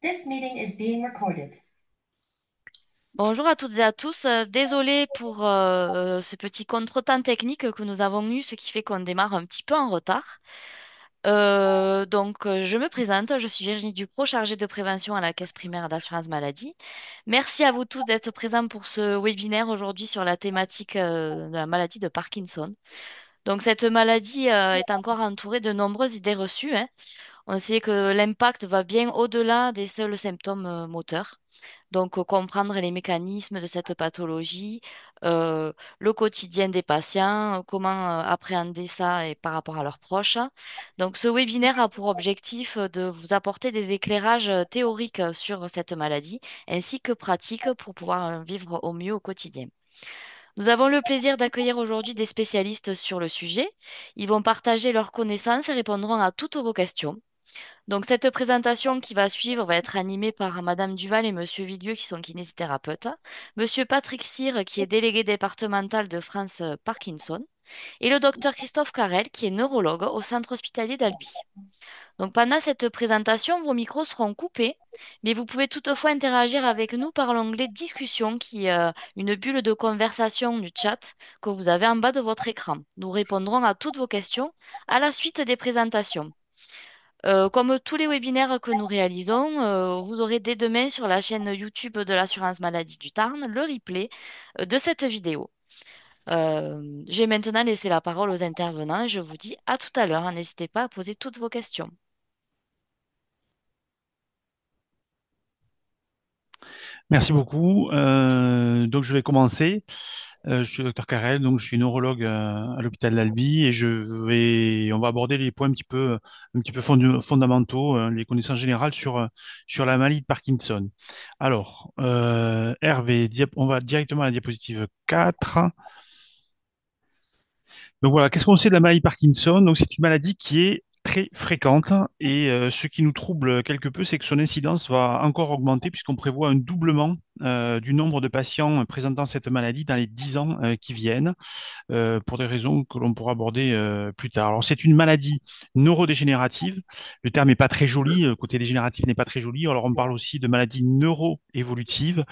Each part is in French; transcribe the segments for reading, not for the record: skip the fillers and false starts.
This meeting is being recorded. Bonjour à toutes et à tous. Désolée pour ce petit contretemps technique que nous avons eu, ce qui fait qu'on démarre un petit peu en retard. Je me présente, je suis Virginie Dupro, chargée de prévention à la Caisse primaire d'assurance maladie. Merci à vous tous d'être présents pour ce webinaire aujourd'hui sur la thématique de la maladie de Parkinson. Donc, cette maladie est encore entourée de nombreuses idées reçues, hein. On sait que l'impact va bien au-delà des seuls symptômes moteurs. Comprendre les mécanismes de cette pathologie, le quotidien des patients, comment appréhender ça et par rapport à leurs proches. Donc, ce webinaire a pour objectif de vous apporter des éclairages théoriques sur cette maladie ainsi que pratiques pour pouvoir vivre au mieux au quotidien. Nous avons le plaisir d'accueillir aujourd'hui des spécialistes sur le sujet. Ils vont partager leurs connaissances et répondront à toutes vos questions. Donc, cette présentation qui va suivre va être animée par Madame Duval et Monsieur Villieu, qui sont kinésithérapeutes, Monsieur Patrick Cyr, qui est délégué départemental de France Parkinson, et le docteur Christophe Carrel, qui est neurologue au centre hospitalier d'Albi. Donc, pendant cette présentation, vos micros seront coupés, mais vous pouvez toutefois interagir avec nous par l'onglet Discussion, qui est une bulle de conversation du chat que vous avez en bas de votre écran. Nous répondrons à toutes vos questions à la suite des présentations. Comme tous les webinaires que nous réalisons, vous aurez dès demain sur la chaîne YouTube de l'assurance maladie du Tarn le replay de cette vidéo. Je vais maintenant laisser la parole aux intervenants et je vous dis à tout à l'heure. N'hésitez pas à poser toutes vos questions. Merci beaucoup. Donc, je vais commencer. Je suis le docteur Carrel, donc je suis neurologue à l'hôpital d'Albi et on va aborder les points un petit peu fondamentaux, les connaissances générales sur la maladie de Parkinson. Alors, Hervé, on va directement à la diapositive 4. Donc voilà, qu'est-ce qu'on sait de la maladie de Parkinson? Donc c'est une maladie qui est très fréquente et ce qui nous trouble quelque peu, c'est que son incidence va encore augmenter puisqu'on prévoit un doublement du nombre de patients présentant cette maladie dans les 10 ans qui viennent pour des raisons que l'on pourra aborder plus tard. Alors c'est une maladie neurodégénérative. Le terme n'est pas très joli, le côté dégénératif n'est pas très joli. Alors on parle aussi de maladie neuroévolutive.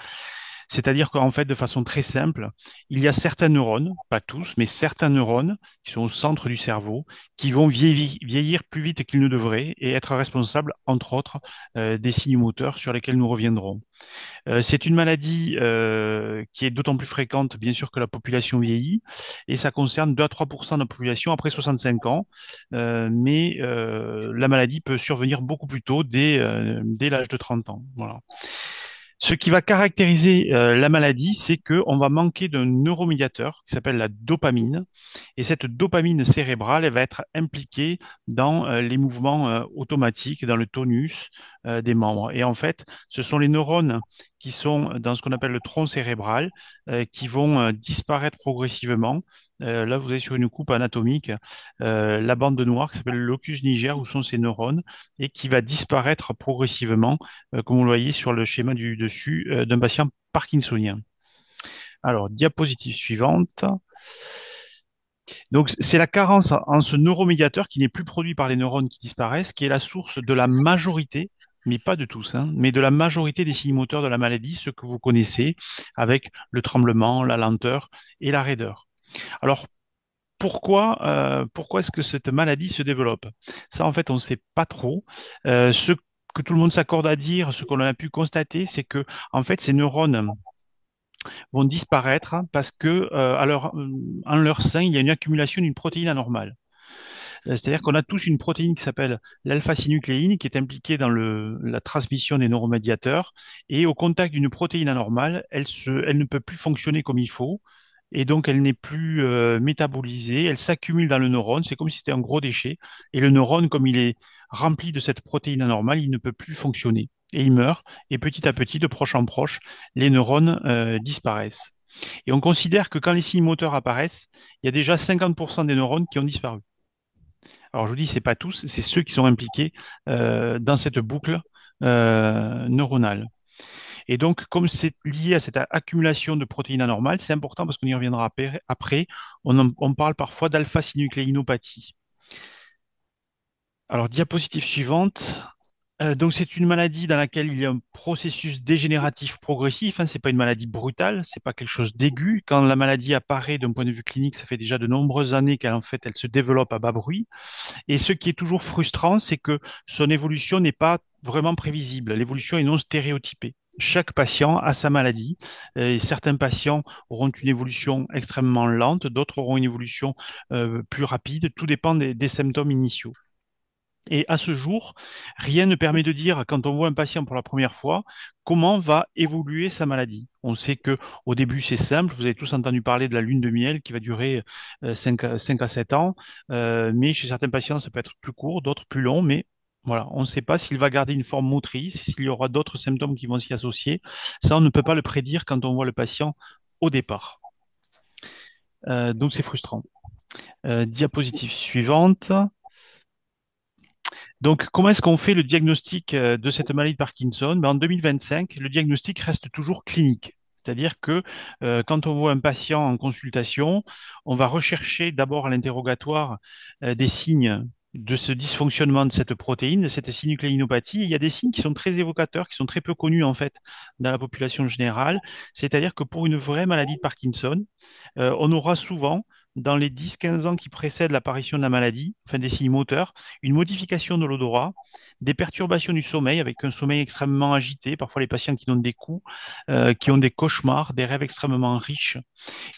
C'est-à-dire qu'en fait, de façon très simple, il y a certains neurones, pas tous, mais certains neurones qui sont au centre du cerveau, qui vont vieillir plus vite qu'ils ne devraient et être responsables, entre autres, des signes moteurs sur lesquels nous reviendrons. C'est une maladie qui est d'autant plus fréquente, bien sûr, que la population vieillit, et ça concerne 2 à 3 de la population après 65 ans, mais la maladie peut survenir beaucoup plus tôt, dès l'âge de 30 ans. Voilà. Ce qui va caractériser la maladie, c'est qu'on va manquer d'un neuromédiateur qui s'appelle la dopamine. Et cette dopamine cérébrale, elle va être impliquée dans les mouvements automatiques, dans le tonus des membres. Et en fait, ce sont les neurones qui sont dans ce qu'on appelle le tronc cérébral qui vont disparaître progressivement. Là, vous avez sur une coupe anatomique la bande noire qui s'appelle le locus niger, où sont ces neurones, et qui va disparaître progressivement, comme vous le voyez sur le schéma du dessus, d'un patient parkinsonien. Alors, diapositive suivante. Donc, c'est la carence en ce neuromédiateur qui n'est plus produit par les neurones qui disparaissent, qui est la source de la majorité, mais pas de tous, hein, mais de la majorité des signes moteurs de la maladie, ceux que vous connaissez, avec le tremblement, la lenteur et la raideur. Alors, pourquoi est-ce que cette maladie se développe? Ça, en fait, on ne sait pas trop. Ce que tout le monde s'accorde à dire, ce qu'on a pu constater, c'est que, en fait, ces neurones vont disparaître parce que en leur sein, il y a une accumulation d'une protéine anormale. C'est-à-dire qu'on a tous une protéine qui s'appelle l'alpha-synucléine qui est impliquée dans la transmission des neuromédiateurs et au contact d'une protéine anormale, elle ne peut plus fonctionner comme il faut et donc elle n'est plus métabolisée, elle s'accumule dans le neurone, c'est comme si c'était un gros déchet et le neurone, comme il est rempli de cette protéine anormale, il ne peut plus fonctionner et il meurt et petit à petit, de proche en proche, les neurones disparaissent. Et on considère que quand les signes moteurs apparaissent, il y a déjà 50% des neurones qui ont disparu. Alors je vous dis, c'est pas tous, c'est ceux qui sont impliqués dans cette boucle neuronale. Et donc, comme c'est lié à cette accumulation de protéines anormales, c'est important parce qu'on y reviendra après. On parle parfois d'alpha-synucléinopathie. Alors, diapositive suivante. Donc c'est une maladie dans laquelle il y a un processus dégénératif progressif. Hein, c'est pas une maladie brutale, c'est pas quelque chose d'aigu. Quand la maladie apparaît d'un point de vue clinique, ça fait déjà de nombreuses années qu'elle en fait elle se développe à bas bruit. Et ce qui est toujours frustrant, c'est que son évolution n'est pas vraiment prévisible. L'évolution est non stéréotypée. Chaque patient a sa maladie et certains patients auront une évolution extrêmement lente, d'autres auront une évolution plus rapide. Tout dépend des symptômes initiaux. Et à ce jour, rien ne permet de dire, quand on voit un patient pour la première fois, comment va évoluer sa maladie. On sait que au début, c'est simple. Vous avez tous entendu parler de la lune de miel qui va durer 5 à 7 ans. Mais chez certains patients, ça peut être plus court, d'autres plus long. Mais voilà, on ne sait pas s'il va garder une forme motrice, s'il y aura d'autres symptômes qui vont s'y associer. Ça, on ne peut pas le prédire quand on voit le patient au départ. Donc, c'est frustrant. Diapositive suivante. Donc, comment est-ce qu'on fait le diagnostic de cette maladie de Parkinson? En 2025, le diagnostic reste toujours clinique. C'est-à-dire que quand on voit un patient en consultation, on va rechercher d'abord à l'interrogatoire des signes de ce dysfonctionnement de cette protéine, de cette synucléinopathie. Il y a des signes qui sont très évocateurs, qui sont très peu connus en fait dans la population générale. C'est-à-dire que pour une vraie maladie de Parkinson, on aura souvent, dans les 10-15 ans qui précèdent l'apparition de la maladie, enfin des signes moteurs, une modification de l'odorat, des perturbations du sommeil avec un sommeil extrêmement agité, parfois les patients qui donnent des coups, qui ont des cauchemars, des rêves extrêmement riches,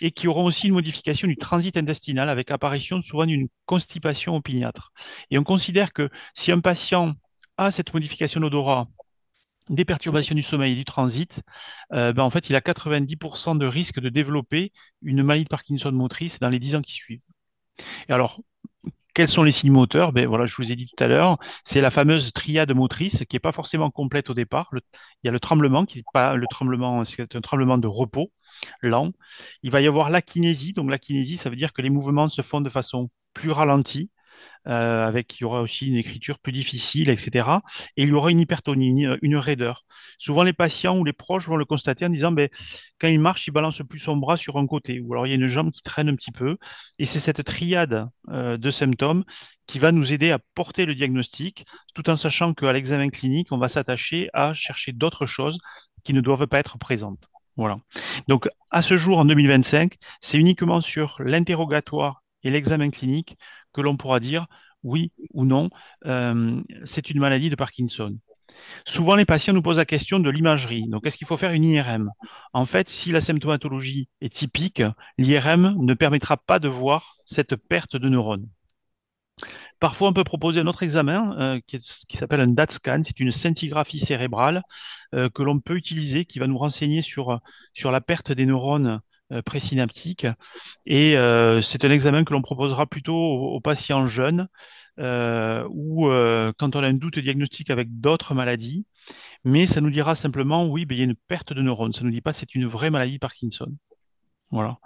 et qui auront aussi une modification du transit intestinal avec apparition souvent d'une constipation opiniâtre. Et on considère que si un patient a cette modification de l'odorat, des perturbations du sommeil et du transit, en fait, il a 90% de risque de développer une maladie de Parkinson motrice dans les 10 ans qui suivent. Et alors, quels sont les signes moteurs? Voilà, je vous ai dit tout à l'heure, c'est la fameuse triade motrice qui n'est pas forcément complète au départ. Il y a le tremblement, qui n'est pas le tremblement, c'est un tremblement de repos lent. Il va y avoir l'akinésie. Donc l'akinésie, ça veut dire que les mouvements se font de façon plus ralentie, il y aura aussi une écriture plus difficile, etc. Et il y aura une hypertonie, une raideur. Souvent, les patients ou les proches vont le constater en disant, quand il marche, il balance plus son bras sur un côté, ou alors il y a une jambe qui traîne un petit peu. Et c'est cette triade de symptômes qui va nous aider à porter le diagnostic, tout en sachant qu'à l'examen clinique, on va s'attacher à chercher d'autres choses qui ne doivent pas être présentes. Voilà. Donc, à ce jour, en 2025, c'est uniquement sur l'interrogatoire et l'examen clinique que l'on pourra dire oui ou non, c'est une maladie de Parkinson. Souvent, les patients nous posent la question de l'imagerie. Donc, est-ce qu'il faut faire une IRM? En fait, si la symptomatologie est typique, l'IRM ne permettra pas de voir cette perte de neurones. Parfois, on peut proposer un autre examen qui s'appelle un DAT scan. C'est une scintigraphie cérébrale que l'on peut utiliser, qui va nous renseigner sur la perte des neurones présynaptiques. Et c'est un examen que l'on proposera plutôt aux patients jeunes ou quand on a un doute diagnostique avec d'autres maladies. Mais ça nous dira simplement, oui, il y a une perte de neurones. Ça ne nous dit pas c'est une vraie maladie Parkinson. Voilà.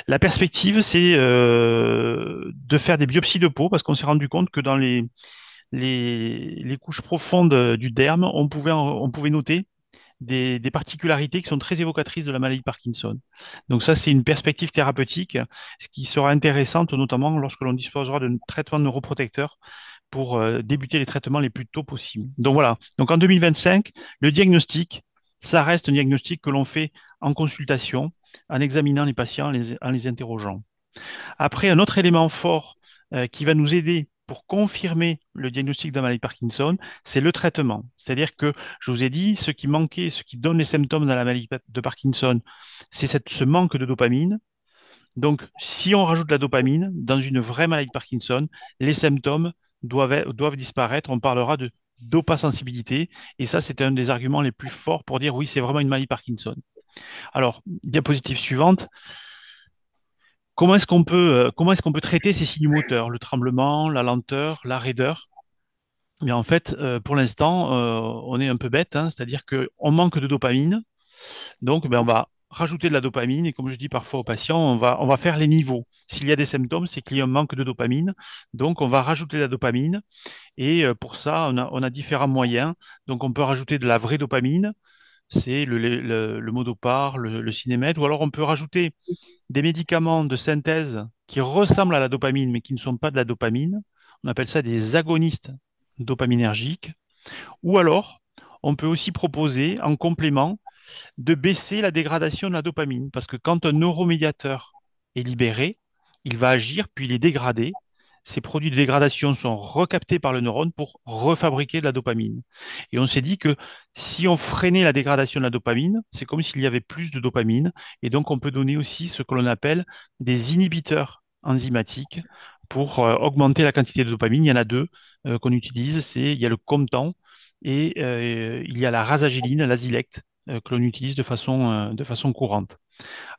La perspective, c'est de faire des biopsies de peau parce qu'on s'est rendu compte que dans les couches profondes du derme, on pouvait noter des particularités qui sont très évocatrices de la maladie de Parkinson. Donc ça, c'est une perspective thérapeutique, ce qui sera intéressante notamment lorsque l'on disposera de traitements neuroprotecteurs pour débuter les traitements les plus tôt possible. Donc voilà. Donc en 2025, le diagnostic, ça reste un diagnostic que l'on fait en consultation, en examinant les patients, en les interrogeant. Après, un autre élément fort qui va nous aider pour confirmer le diagnostic de la maladie de Parkinson, c'est le traitement. C'est-à-dire que, je vous ai dit, ce qui manquait, ce qui donne les symptômes dans la maladie de Parkinson, c'est ce manque de dopamine. Donc, si on rajoute la dopamine dans une vraie maladie de Parkinson, les symptômes doivent disparaître. On parlera de dopasensibilité. Et ça, c'est un des arguments les plus forts pour dire oui, c'est vraiment une maladie de Parkinson. Alors, diapositive suivante. Comment est-ce qu'on peut traiter ces signes moteurs, le tremblement, la lenteur, la raideur? Mais en fait, pour l'instant, on est un peu bête, hein, c'est-à-dire qu'on manque de dopamine, donc on va rajouter de la dopamine et comme je dis parfois aux patients, on va faire les niveaux. S'il y a des symptômes, c'est qu'il y a un manque de dopamine, donc on va rajouter de la dopamine et pour ça, on a différents moyens. Donc on peut rajouter de la vraie dopamine, c'est le Modopar, le Cinémètre, ou alors on peut rajouter des médicaments de synthèse qui ressemblent à la dopamine, mais qui ne sont pas de la dopamine. On appelle ça des agonistes dopaminergiques. Ou alors, on peut aussi proposer en complément de baisser la dégradation de la dopamine. Parce que quand un neuromédiateur est libéré, il va agir, puis il est dégradé. Ces produits de dégradation sont recaptés par le neurone pour refabriquer de la dopamine. Et on s'est dit que si on freinait la dégradation de la dopamine, c'est comme s'il y avait plus de dopamine. Et donc, on peut donner aussi ce que l'on appelle des inhibiteurs enzymatiques pour augmenter la quantité de dopamine. Il y en a deux qu'on utilise. Il y a le Comtan et il y a la rasagiline, l'Azilect, que l'on utilise de façon courante.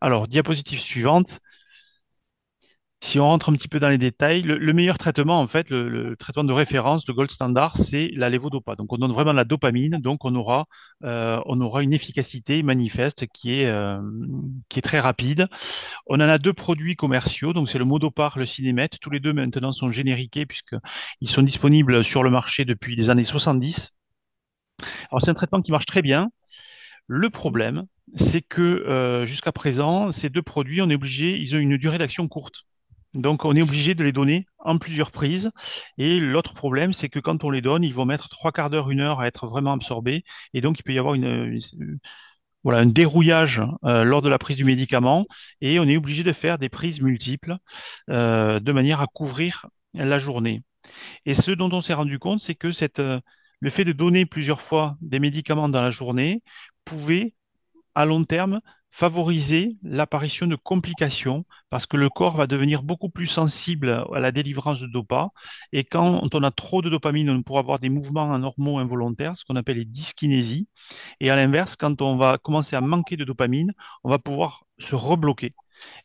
Alors, diapositive suivante. Si on rentre un petit peu dans les détails, le meilleur traitement, en fait, le traitement de référence, le gold standard, c'est la levodopa. Donc, on donne vraiment de la dopamine, donc on aura une efficacité manifeste qui est très rapide. On en a deux produits commerciaux, donc c'est le Modopar, le Cinémètre. Tous les deux maintenant sont génériqués puisqu'ils sont disponibles sur le marché depuis les années 70. Alors, c'est un traitement qui marche très bien. Le problème, c'est que jusqu'à présent, ces deux produits, ils ont une durée d'action courte. Donc, on est obligé de les donner en plusieurs prises. Et l'autre problème, c'est que quand on les donne, ils vont mettre trois quarts d'heure, une heure à être vraiment absorbés. Et donc, il peut y avoir voilà, un dérouillage lors de la prise du médicament. Et on est obligé de faire des prises multiples de manière à couvrir la journée. Et ce dont on s'est rendu compte, c'est que le fait de donner plusieurs fois des médicaments dans la journée pouvait à long terme, favoriser l'apparition de complications parce que le corps va devenir beaucoup plus sensible à la délivrance de dopa. Et quand on a trop de dopamine, on pourra avoir des mouvements anormaux involontaires, ce qu'on appelle les dyskinésies. Et à l'inverse, quand on va commencer à manquer de dopamine, on va pouvoir se rebloquer.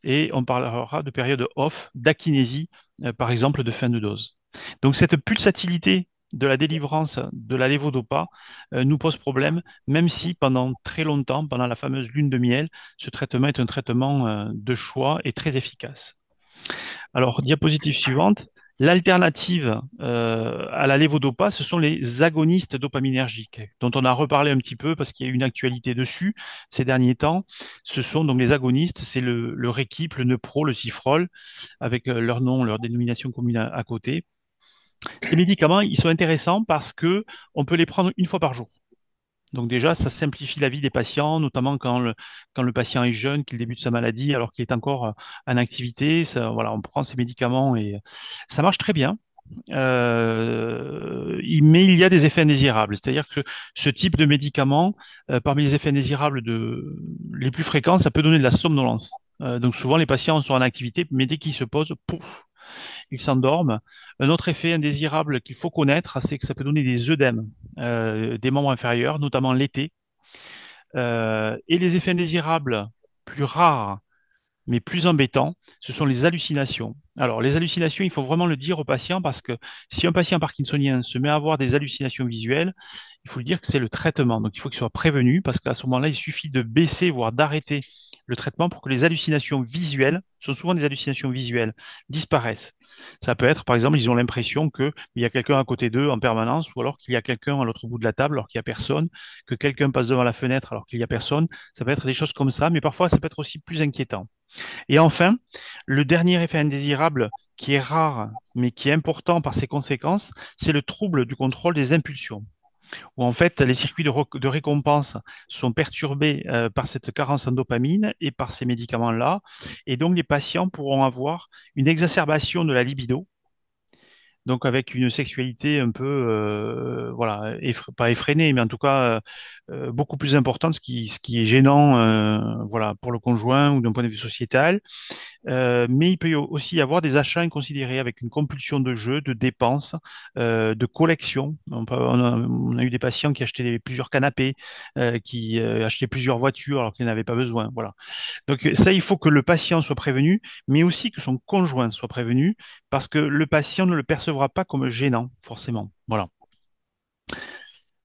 Et on parlera de période off, d'akinésie, par exemple, de fin de dose. Donc cette pulsatilité de la délivrance de la levodopa nous pose problème, même si pendant très longtemps, pendant la fameuse lune de miel, ce traitement est un traitement de choix et très efficace. Alors, diapositive suivante. L'alternative à la levodopa, ce sont les agonistes dopaminergiques, dont on a reparlé un petit peu parce qu'il y a eu une actualité dessus ces derniers temps. Ce sont donc les agonistes, c'est le Réquip, le Neupro, le Cifrol, avec leur nom, leur dénomination commune à côté. Ces médicaments, ils sont intéressants parce que on peut les prendre une fois par jour. Donc déjà, ça simplifie la vie des patients, notamment quand le patient est jeune, qu'il débute sa maladie, alors qu'il est encore en activité. Ça, voilà, on prend ces médicaments et ça marche très bien. Mais il y a des effets indésirables. C'est-à-dire que ce type de médicament, parmi les effets indésirables les plus fréquents, ça peut donner de la somnolence. Donc souvent, les patients sont en activité, mais dès qu'ils se posent, pouf, ils s'endorment. Un autre effet indésirable qu'il faut connaître, c'est que ça peut donner des œdèmes des membres inférieurs, notamment l'été. Et les effets indésirables plus rares, mais plus embêtants, ce sont les hallucinations. Alors, les hallucinations, il faut vraiment le dire au patient parce que si un patient parkinsonien se met à avoir des hallucinations visuelles, il faut lui dire que c'est le traitement. Donc, il faut qu'il soit prévenu parce qu'à ce moment-là, il suffit de baisser, voire d'arrêter le traitement pour que les hallucinations visuelles, ce sont souvent des hallucinations visuelles, disparaissent. Ça peut être, par exemple, ils ont l'impression qu'il y a quelqu'un à côté d'eux en permanence, ou alors qu'il y a quelqu'un à l'autre bout de la table alors qu'il n'y a personne, que quelqu'un passe devant la fenêtre alors qu'il n'y a personne. Ça peut être des choses comme ça, mais parfois ça peut être aussi plus inquiétant. Et enfin, le dernier effet indésirable qui est rare, mais qui est important par ses conséquences, c'est le trouble du contrôle des impulsions, où en fait les circuits de récompense sont perturbés par cette carence en dopamine et par ces médicaments-là, et donc les patients pourront avoir une exacerbation de la libido, donc avec une sexualité un peu, voilà, pas effrénée, mais en tout cas beaucoup plus importante, ce qui est gênant, voilà, pour le conjoint ou d'un point de vue sociétal. Mais il peut aussi y avoir des achats inconsidérés avec une compulsion de jeu, de dépenses, de collection. On a eu des patients qui achetaient plusieurs canapés, qui achetaient plusieurs voitures alors qu'ils n'avaient pas besoin. Voilà. Donc ça, il faut que le patient soit prévenu, mais aussi que son conjoint soit prévenu, parce que le patient ne le percevra pas comme gênant, forcément. Voilà.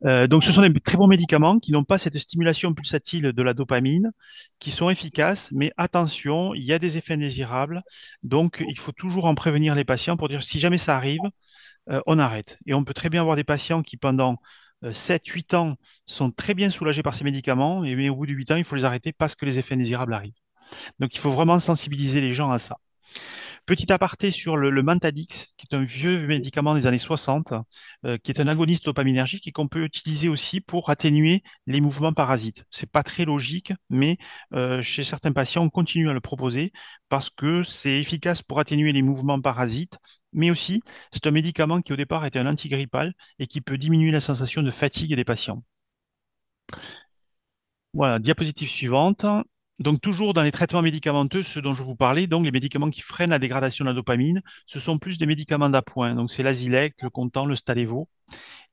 Donc, ce sont des très bons médicaments qui n'ont pas cette stimulation pulsatile de la dopamine, qui sont efficaces, mais attention, il y a des effets indésirables. Donc, il faut toujours en prévenir les patients pour dire si jamais ça arrive, on arrête. Et on peut très bien avoir des patients qui, pendant 7-8 ans, sont très bien soulagés par ces médicaments, et mais au bout de 8 ans, il faut les arrêter parce que les effets indésirables arrivent. Donc, il faut vraiment sensibiliser les gens à ça. Petit aparté sur le Mantadix, qui est un vieux médicament des années 60, qui est un agoniste dopaminergique et qu'on peut utiliser aussi pour atténuer les mouvements parasites. C'est pas très logique, mais chez certains patients, on continue à le proposer parce que c'est efficace pour atténuer les mouvements parasites, mais aussi c'est un médicament qui au départ était un antigrippal et qui peut diminuer la sensation de fatigue des patients. Voilà, diapositive suivante. Donc, toujours dans les traitements médicamenteux, ceux dont je vous parlais, donc les médicaments qui freinent la dégradation de la dopamine, ce sont plus des médicaments d'appoint. Donc, c'est l'Azilect, le Content, le Stalevo.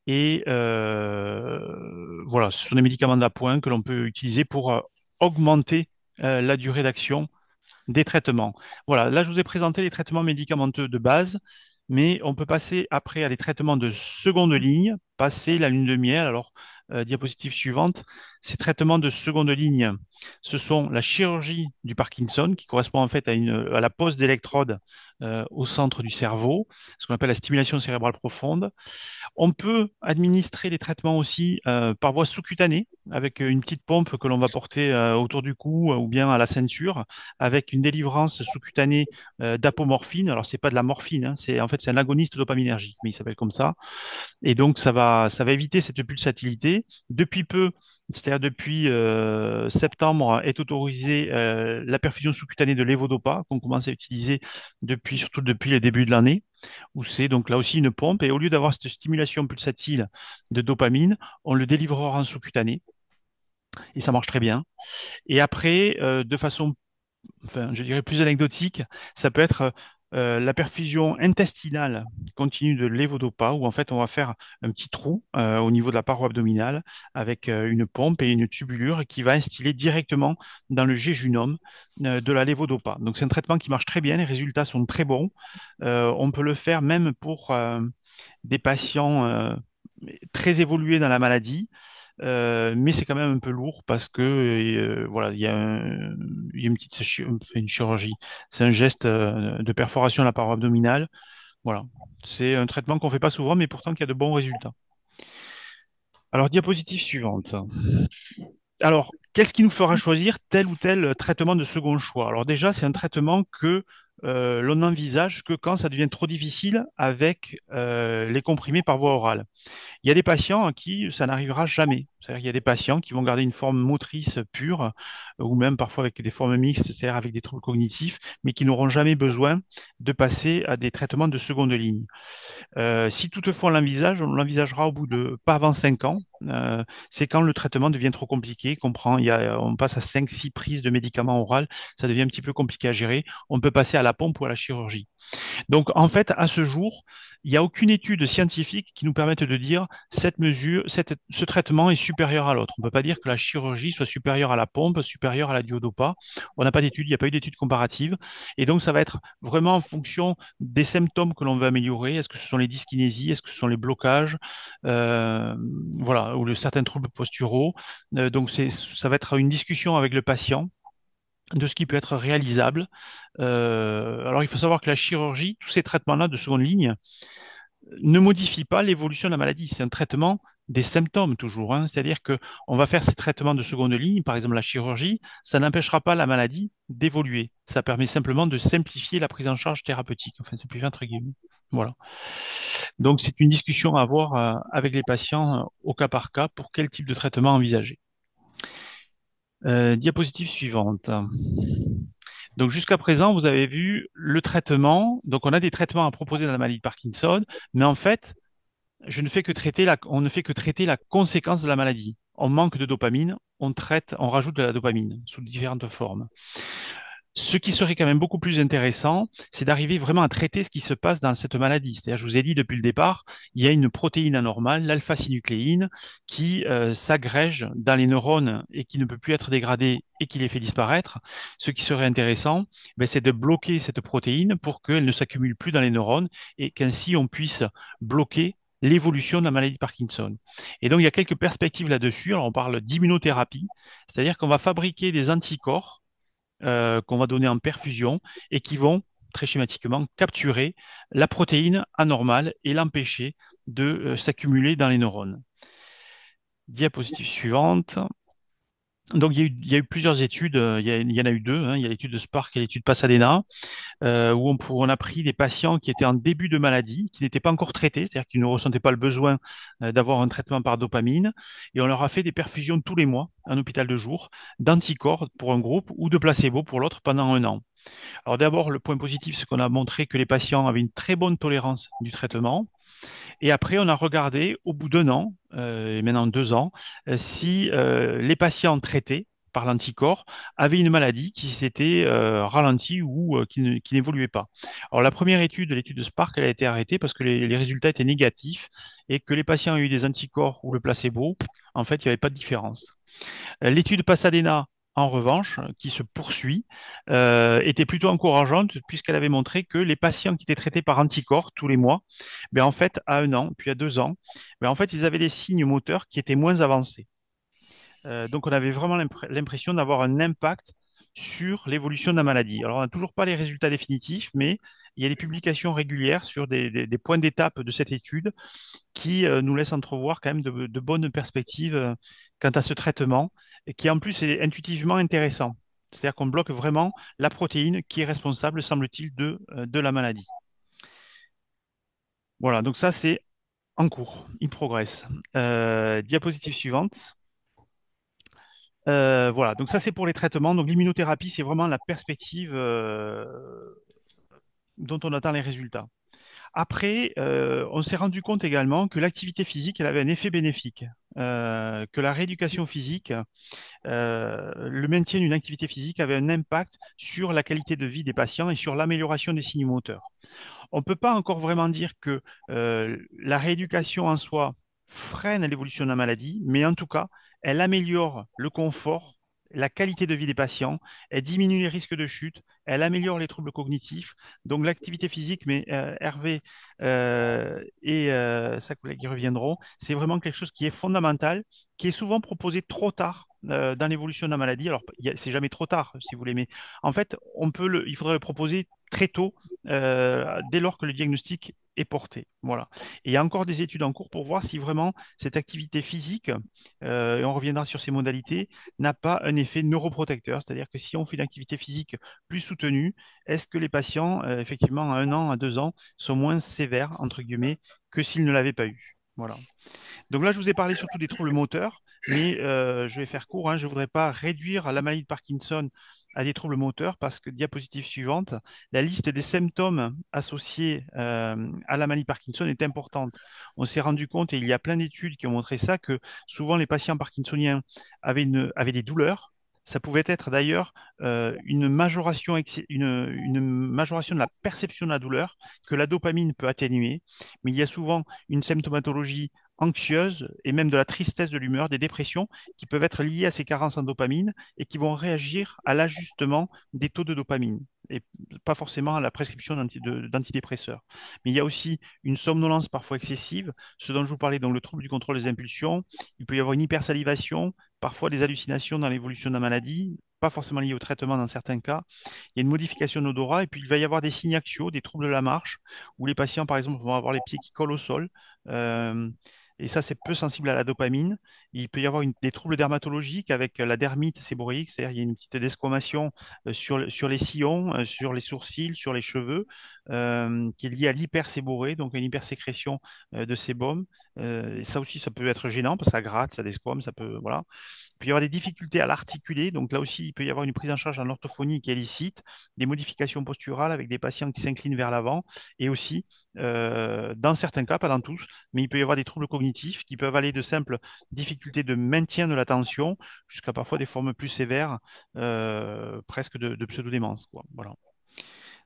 Et voilà, ce sont des médicaments d'appoint que l'on peut utiliser pour augmenter la durée d'action des traitements. Voilà, là je vous ai présenté les traitements médicamenteux de base, mais on peut passer après à des traitements de seconde ligne, passer la lune de miel. Alors, diapositive suivante, ces traitements de seconde ligne, ce sont la chirurgie du Parkinson, qui correspond en fait à la pose d'électrodes au centre du cerveau, ce qu'on appelle la stimulation cérébrale profonde. On peut administrer les traitements aussi par voie sous-cutanée, avec une petite pompe que l'on va porter autour du cou ou bien à la ceinture, avec une délivrance sous-cutanée d'apomorphine. Alors, c'est pas de la morphine, hein, c'est en fait c'est un agoniste dopaminergique, mais il s'appelle comme ça. Et donc, ça va éviter cette pulsatilité. Depuis peu, c'est-à-dire depuis septembre, est autorisée la perfusion sous-cutanée de l'évodopa, qu'on commence à utiliser surtout depuis le début de l'année, où c'est donc là aussi une pompe. Et au lieu d'avoir cette stimulation pulsatile de dopamine, on le délivrera en sous-cutané. Et ça marche très bien. Et après, de façon enfin, je dirais plus anecdotique, ça peut être la perfusion intestinale continue de l'évodopa, où en fait on va faire un petit trou au niveau de la paroi abdominale avec une pompe et une tubulure qui va instiller directement dans le jéjunum de la lévodopa. Donc c'est un traitement qui marche très bien, les résultats sont très bons. On peut le faire même pour des patients très évolués dans la maladie. Mais c'est quand même un peu lourd parce que voilà, il y a une une chirurgie. C'est un geste de perforation de la paroi abdominale. Voilà. C'est un traitement qu'on fait pas souvent, mais pourtant qui a de bons résultats. Alors, diapositive suivante. Alors, qu'est-ce qui nous fera choisir tel ou tel traitement de second choix? Alors déjà, c'est un traitement que l'on n'envisage que quand ça devient trop difficile avec les comprimés par voie orale. Il y a des patients à qui ça n'arrivera jamais. C'est-à-dire qu'il y a des patients qui vont garder une forme motrice pure, ou même parfois avec des formes mixtes, c'est-à-dire avec des troubles cognitifs, mais qui n'auront jamais besoin de passer à des traitements de seconde ligne. Si toutefois on l'envisagera au bout de pas avant 5 ans. C'est quand le traitement devient trop compliqué, on passe à 5, 6 prises de médicaments oraux, ça devient un petit peu compliqué à gérer. On peut passer à la pompe ou à la chirurgie. Donc, en fait, à ce jour, il n'y a aucune étude scientifique qui nous permette de dire ce traitement est supérieur à l'autre. On ne peut pas dire que la chirurgie soit supérieure à la pompe, supérieure à la duodopa. On n'a pas d'études, il n'y a pas eu d'études comparatives. Et donc, ça va être vraiment en fonction des symptômes que l'on veut améliorer. Est-ce que ce sont les dyskinésies? Est-ce que ce sont les blocages? Euh, voilà, ou certains troubles posturaux. Donc, ça va être une discussion avec le patient de ce qui peut être réalisable. Alors, il faut savoir que la chirurgie, tous ces traitements-là de seconde ligne, ne modifient pas l'évolution de la maladie. C'est un traitement des symptômes toujours, hein. C'est-à-dire que on va faire ces traitements de seconde ligne, par exemple la chirurgie, ça n'empêchera pas la maladie d'évoluer. Ça permet simplement de simplifier la prise en charge thérapeutique, enfin simplifier entre guillemets. Voilà. Donc c'est une discussion à avoir avec les patients au cas par cas pour quel type de traitement envisager. Diapositive suivante. Donc jusqu'à présent, vous avez vu le traitement. Donc on a des traitements à proposer dans la maladie de Parkinson, mais en fait, on ne fait que traiter la conséquence de la maladie. On manque de dopamine, on rajoute de la dopamine sous différentes formes. Ce qui serait quand même beaucoup plus intéressant, c'est d'arriver vraiment à traiter ce qui se passe dans cette maladie. C'est-à-dire, je vous ai dit depuis le départ, il y a une protéine anormale, l'alpha-synucléine, qui s'agrège dans les neurones et qui ne peut plus être dégradée et qui les fait disparaître. Ce qui serait intéressant, ben, c'est de bloquer cette protéine pour qu'elle ne s'accumule plus dans les neurones et qu'ainsi on puisse bloquer l'évolution de la maladie de Parkinson. Et donc, il y a quelques perspectives là-dessus. Alors, on parle d'immunothérapie, c'est-à-dire qu'on va fabriquer des anticorps qu'on va donner en perfusion et qui vont très schématiquement capturer la protéine anormale et l'empêcher de s'accumuler dans les neurones. Diapositive suivante. Donc, il y a eu plusieurs études, il y en a eu deux, hein. Il y a l'étude de Spark et l'étude Pasadena, où on a pris des patients qui étaient en début de maladie, qui n'étaient pas encore traités, c'est-à-dire qu'ils ne ressentaient pas le besoin d'avoir un traitement par dopamine, et on leur a fait des perfusions tous les mois, en hôpital de jour, d'anticorps pour un groupe ou de placebo pour l'autre pendant un an. Alors d'abord, le point positif, c'est qu'on a montré que les patients avaient une très bonne tolérance du traitement. Et après, on a regardé au bout d'un an, et maintenant 2 ans, si les patients traités par l'anticorps avaient une maladie qui s'était ralentie ou qui n'évoluait pas. Alors la première étude, l'étude de Spark, elle a été arrêtée parce que les résultats étaient négatifs et que les patients ont eu des anticorps ou le placebo, en fait, il n'y avait pas de différence. L'étude Pasadena, en revanche, qui se poursuit, était plutôt encourageante puisqu'elle avait montré que les patients qui étaient traités par anticorps tous les mois, ben en fait, à un an, puis à 2 ans, ben en fait, ils avaient des signes moteurs qui étaient moins avancés. Donc, on avait vraiment l'impression d'avoir un impact sur l'évolution de la maladie. Alors, on n'a toujours pas les résultats définitifs, mais il y a des publications régulières sur des points d'étape de cette étude qui nous laisse entrevoir quand même de bonnes perspectives quant à ce traitement, et qui en plus est intuitivement intéressant. C'est-à-dire qu'on bloque vraiment la protéine qui est responsable, semble-t-il, de la maladie. Voilà, donc ça c'est en cours, il progresse. Diapositive suivante. Voilà, donc ça c'est pour les traitements. Donc l'immunothérapie, c'est vraiment la perspective dont on attend les résultats. Après, on s'est rendu compte également que l'activité physique, elle avait un effet bénéfique, que la rééducation physique, le maintien d'une activité physique avait un impact sur la qualité de vie des patients et sur l'amélioration des signes moteurs. On ne peut pas encore vraiment dire que la rééducation en soi freine l'évolution de la maladie, mais en tout cas, elle améliore le confort, la qualité de vie des patients, elle diminue les risques de chute, elle améliore les troubles cognitifs. Donc l'activité physique, mais Hervé et sa collègue y reviendront, c'est vraiment quelque chose qui est fondamental, qui est souvent proposé trop tard dans l'évolution de la maladie. Alors, c'est jamais trop tard, si vous voulez, mais en fait, il faudrait le proposer très tôt dès lors que le diagnostic est porté. Voilà. Et il y a encore des études en cours pour voir si vraiment cette activité physique, et on reviendra sur ces modalités, n'a pas un effet neuroprotecteur. C'est-à-dire que si on fait une activité physique plus soutenue, est-ce que les patients, effectivement, à un an, à 2 ans, sont moins sévères, entre guillemets, que s'ils ne l'avaient pas eu? Voilà. Donc là, je vous ai parlé surtout des troubles moteurs, mais je vais faire court, hein, je ne voudrais pas réduire la maladie de Parkinson à des troubles moteurs parce que, diapositive suivante, la liste des symptômes associés à la maladie de Parkinson est importante. On s'est rendu compte, et il y a plein d'études qui ont montré ça, que souvent les patients parkinsoniens avaient des douleurs. Ça pouvait être d'ailleurs une majoration de la perception de la douleur que la dopamine peut atténuer, mais il y a souvent une symptomatologie anxieuse et même de la tristesse de l'humeur, des dépressions qui peuvent être liées à ces carences en dopamine et qui vont réagir à l'ajustement des taux de dopamine et pas forcément à la prescription d'antidépresseurs. Mais il y a aussi une somnolence parfois excessive, ce dont je vous parlais, donc le trouble du contrôle des impulsions. Il peut y avoir une hypersalivation, parfois des hallucinations dans l'évolution de la maladie, pas forcément liées au traitement dans certains cas. Il y a une modification de l'odorat et puis il va y avoir des signes axiaux, des troubles de la marche, où les patients, par exemple, vont avoir les pieds qui collent au sol. Euh, et ça, c'est peu sensible à la dopamine. Il peut y avoir des troubles dermatologiques avec la dermite séborrhéique, c'est-à-dire il y a une petite desquamation sur les sillons, sur les sourcils, sur les cheveux, qui est liée à l'hyperséborrhée, donc une hypersécrétion de sébum. Et ça aussi, ça peut être gênant parce que ça gratte, ça desquame, ça peut, voilà. Il peut y avoir des difficultés à l'articuler, donc là aussi, il peut y avoir une prise en charge en orthophonie qui est licite, des modifications posturales avec des patients qui s'inclinent vers l'avant, et aussi, dans certains cas, pas dans tous, mais il peut y avoir des troubles cognitifs qui peuvent aller de simples difficultés de maintien de l'attention jusqu'à parfois des formes plus sévères, presque de pseudo-démence, quoi. Voilà.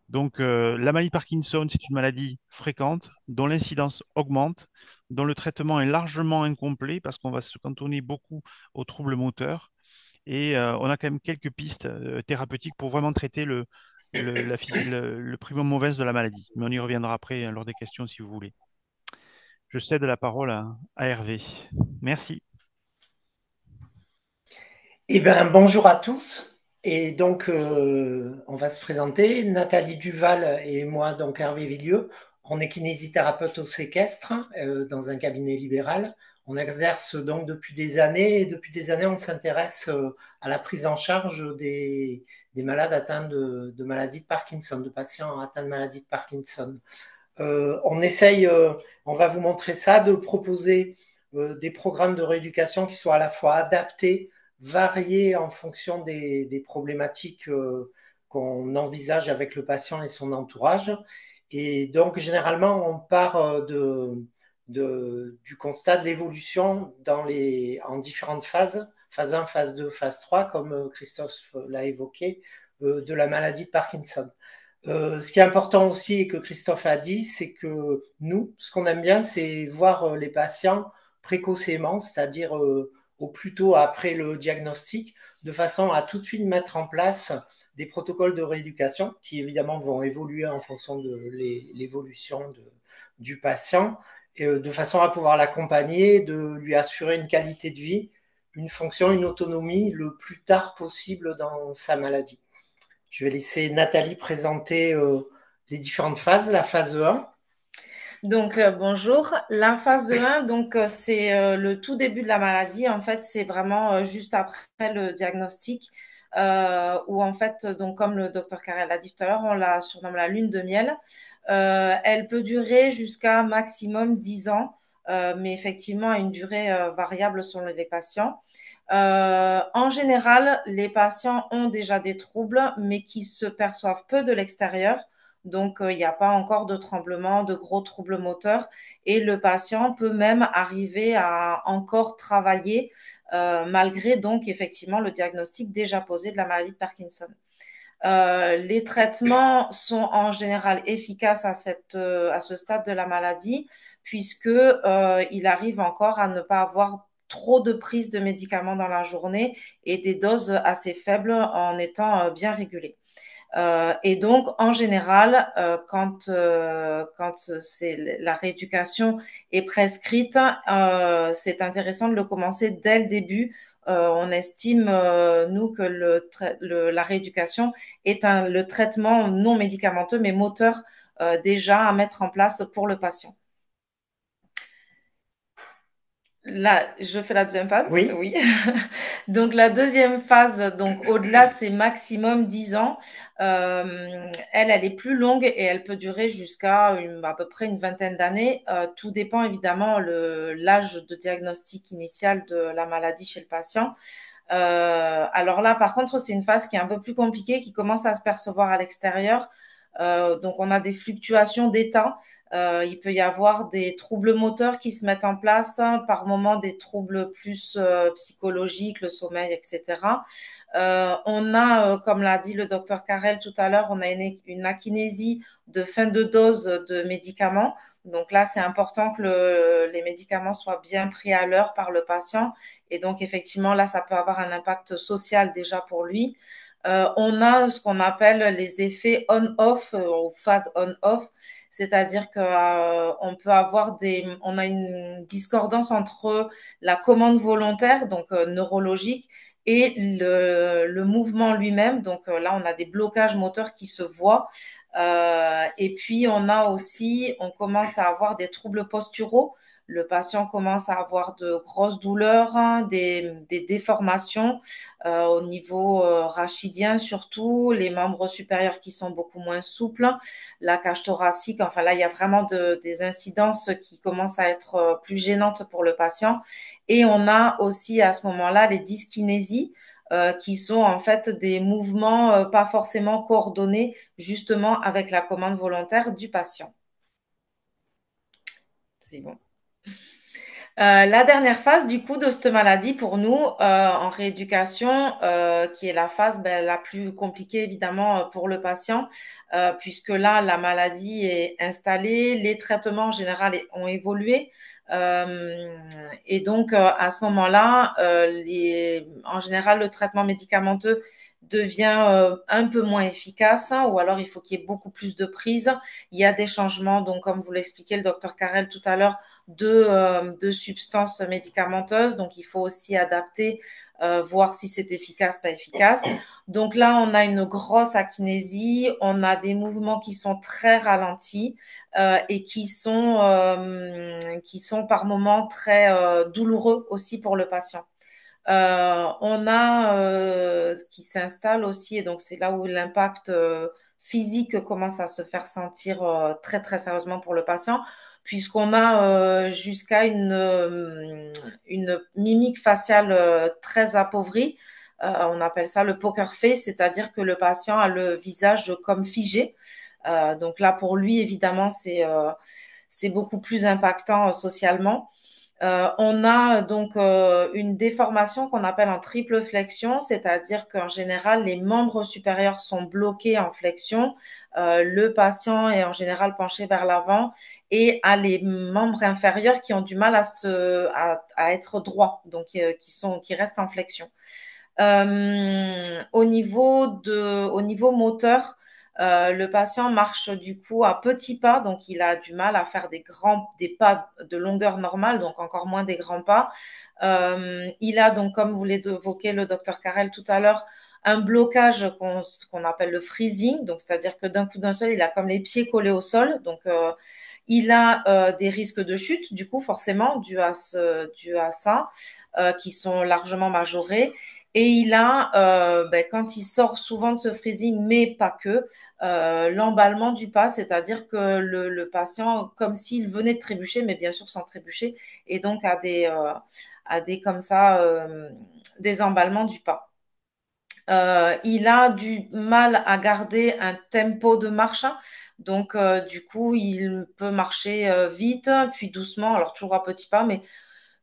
Donc, la maladie de Parkinson, c'est une maladie fréquente dont l'incidence augmente, dont le traitement est largement incomplet parce qu'on va se cantonner beaucoup aux troubles moteurs. Et on a quand même quelques pistes thérapeutiques pour vraiment traiter le primo mauvaise de la maladie. Mais on y reviendra après lors des questions si vous voulez. Je cède la parole à Hervé. Merci. Eh bien, bonjour à tous. Et donc, on va se présenter. Nathalie Duval et moi, donc Hervé Villieu. On est kinésithérapeute au séquestre dans un cabinet libéral. On exerce donc depuis des années et depuis des années, on s'intéresse à la prise en charge des malades atteints de maladie de Parkinson, de patients atteints de maladie de Parkinson. On essaye, on va vous montrer ça, de proposer des programmes de rééducation qui soient à la fois adaptés, variés en fonction des problématiques qu'on envisage avec le patient et son entourage. Et donc, généralement, on part du constat de l'évolution en différentes phases, phase 1, phase 2, phase 3, comme Christophe l'a évoqué, de la maladie de Parkinson. Ce qui est important aussi et que Christophe a dit, c'est que nous, ce qu'on aime bien, c'est voir les patients précocement, c'est-à-dire au plus tôt après le diagnostic, de façon à tout de suite mettre en place des protocoles de rééducation qui évidemment vont évoluer en fonction de l'évolution du patient, et, de façon à pouvoir l'accompagner, de lui assurer une qualité de vie, une fonction, une autonomie le plus tard possible dans sa maladie. Je vais laisser Nathalie présenter les différentes phases. La phase 1. Donc, bonjour. La phase 1, donc, c'est le tout début de la maladie. En fait, c'est vraiment juste après le diagnostic, où en fait, donc, comme le docteur Carrel l'a dit tout à l'heure, on la surnomme la lune de miel. Elle peut durer jusqu'à maximum 10 ans, mais effectivement à une durée variable selon les patients. En général, les patients ont déjà des troubles, mais qui se perçoivent peu de l'extérieur. Donc, il n'y a pas encore de tremblement, de gros troubles moteurs. Et le patient peut même arriver à encore travailler, malgré donc effectivement le diagnostic déjà posé de la maladie de Parkinson. Les traitements sont en général efficaces à ce stade de la maladie, puisque il arrive encore à ne pas avoir trop de prise de médicaments dans la journée et des doses assez faibles en étant bien régulées. Et donc, en général, quand la rééducation est prescrite, c'est intéressant de le commencer dès le début. On estime, nous, que la rééducation est le traitement non médicamenteux, mais moteur déjà à mettre en place pour le patient. Là, je fais la deuxième phase. Oui. Oui. Donc, la deuxième phase, donc au-delà de ces maximum 10 ans, elle est plus longue et elle peut durer jusqu'à à peu près une vingtaine d'années. Tout dépend évidemment l'âge de diagnostic initial de la maladie chez le patient. Alors là, par contre, c'est une phase qui est un peu plus compliquée, qui commence à se percevoir à l'extérieur. Donc, on a des fluctuations d'état. Il peut y avoir des troubles moteurs qui se mettent en place, hein, par moments des troubles plus psychologiques, le sommeil, etc. On a, comme l'a dit le docteur Carrel tout à l'heure, on a une akinésie de fin de dose de médicaments. Donc là, c'est important que les médicaments soient bien pris à l'heure par le patient. Et donc, effectivement, là, ça peut avoir un impact social déjà pour lui. On a ce qu'on appelle les effets on-off ou phase on-off, c'est-à-dire qu'on peut avoir on a une discordance entre la commande volontaire, donc neurologique, et le mouvement lui-même. Donc là, on a des blocages moteurs qui se voient. Et puis, on commence à avoir des troubles posturaux. Le patient commence à avoir de grosses douleurs, hein, des déformations au niveau rachidien surtout, les membres supérieurs qui sont beaucoup moins souples, la cage thoracique. Enfin là, il y a vraiment des incidences qui commencent à être plus gênantes pour le patient. Et on a aussi à ce moment-là les dyskinésies, qui sont en fait des mouvements pas forcément coordonnés justement avec la commande volontaire du patient. C'est bon. La dernière phase du coup de cette maladie pour nous en rééducation, qui est la phase la plus compliquée évidemment pour le patient, puisque là la maladie est installée, les traitements en général ont évolué, et donc à ce moment-là, en général le traitement médicamenteux devient un peu moins efficace, hein, ou alors il faut qu'il y ait beaucoup plus de prises. Il y a des changements, donc comme vous l'expliquait le docteur Carrel tout à l'heure, de substances médicamenteuses. Donc il faut aussi adapter, voir si c'est efficace, pas efficace. Donc là, on a une grosse akinésie, on a des mouvements qui sont très ralentis et qui sont par moments très douloureux aussi pour le patient. On a ce qui s'installe aussi, et donc c'est là où l'impact physique commence à se faire sentir très très sérieusement pour le patient, puisqu'on a jusqu'à une mimique faciale très appauvrie. On appelle ça le poker face, c'est-à-dire que le patient a le visage comme figé. Donc là, pour lui, évidemment, c'est beaucoup plus impactant socialement. On a donc une déformation qu'on appelle en triple flexion, c'est-à-dire qu'en général, les membres supérieurs sont bloqués en flexion, le patient est en général penché vers l'avant et a les membres inférieurs qui ont du mal à être droits, donc qui restent en flexion. Au niveau moteur, le patient marche du coup à petits pas, donc il a du mal à faire des pas de longueur normale, donc encore moins des grands pas. Il a donc, comme vous l'évoquez le docteur Carrel tout à l'heure, un blocage qu'on appelle le freezing, donc c'est-à-dire que d'un coup d'un seul, il a comme les pieds collés au sol, donc il a des risques de chute, du coup forcément dû à ça, qui sont largement majorés. Et il a, quand il sort souvent de ce freezing, mais pas que, l'emballement du pas, c'est-à-dire que le patient, comme s'il venait de trébucher, mais bien sûr sans trébucher, et donc a des comme ça, des emballements du pas. Il a du mal à garder un tempo de marche. Donc, du coup, il peut marcher vite, puis doucement, alors toujours à petits pas, mais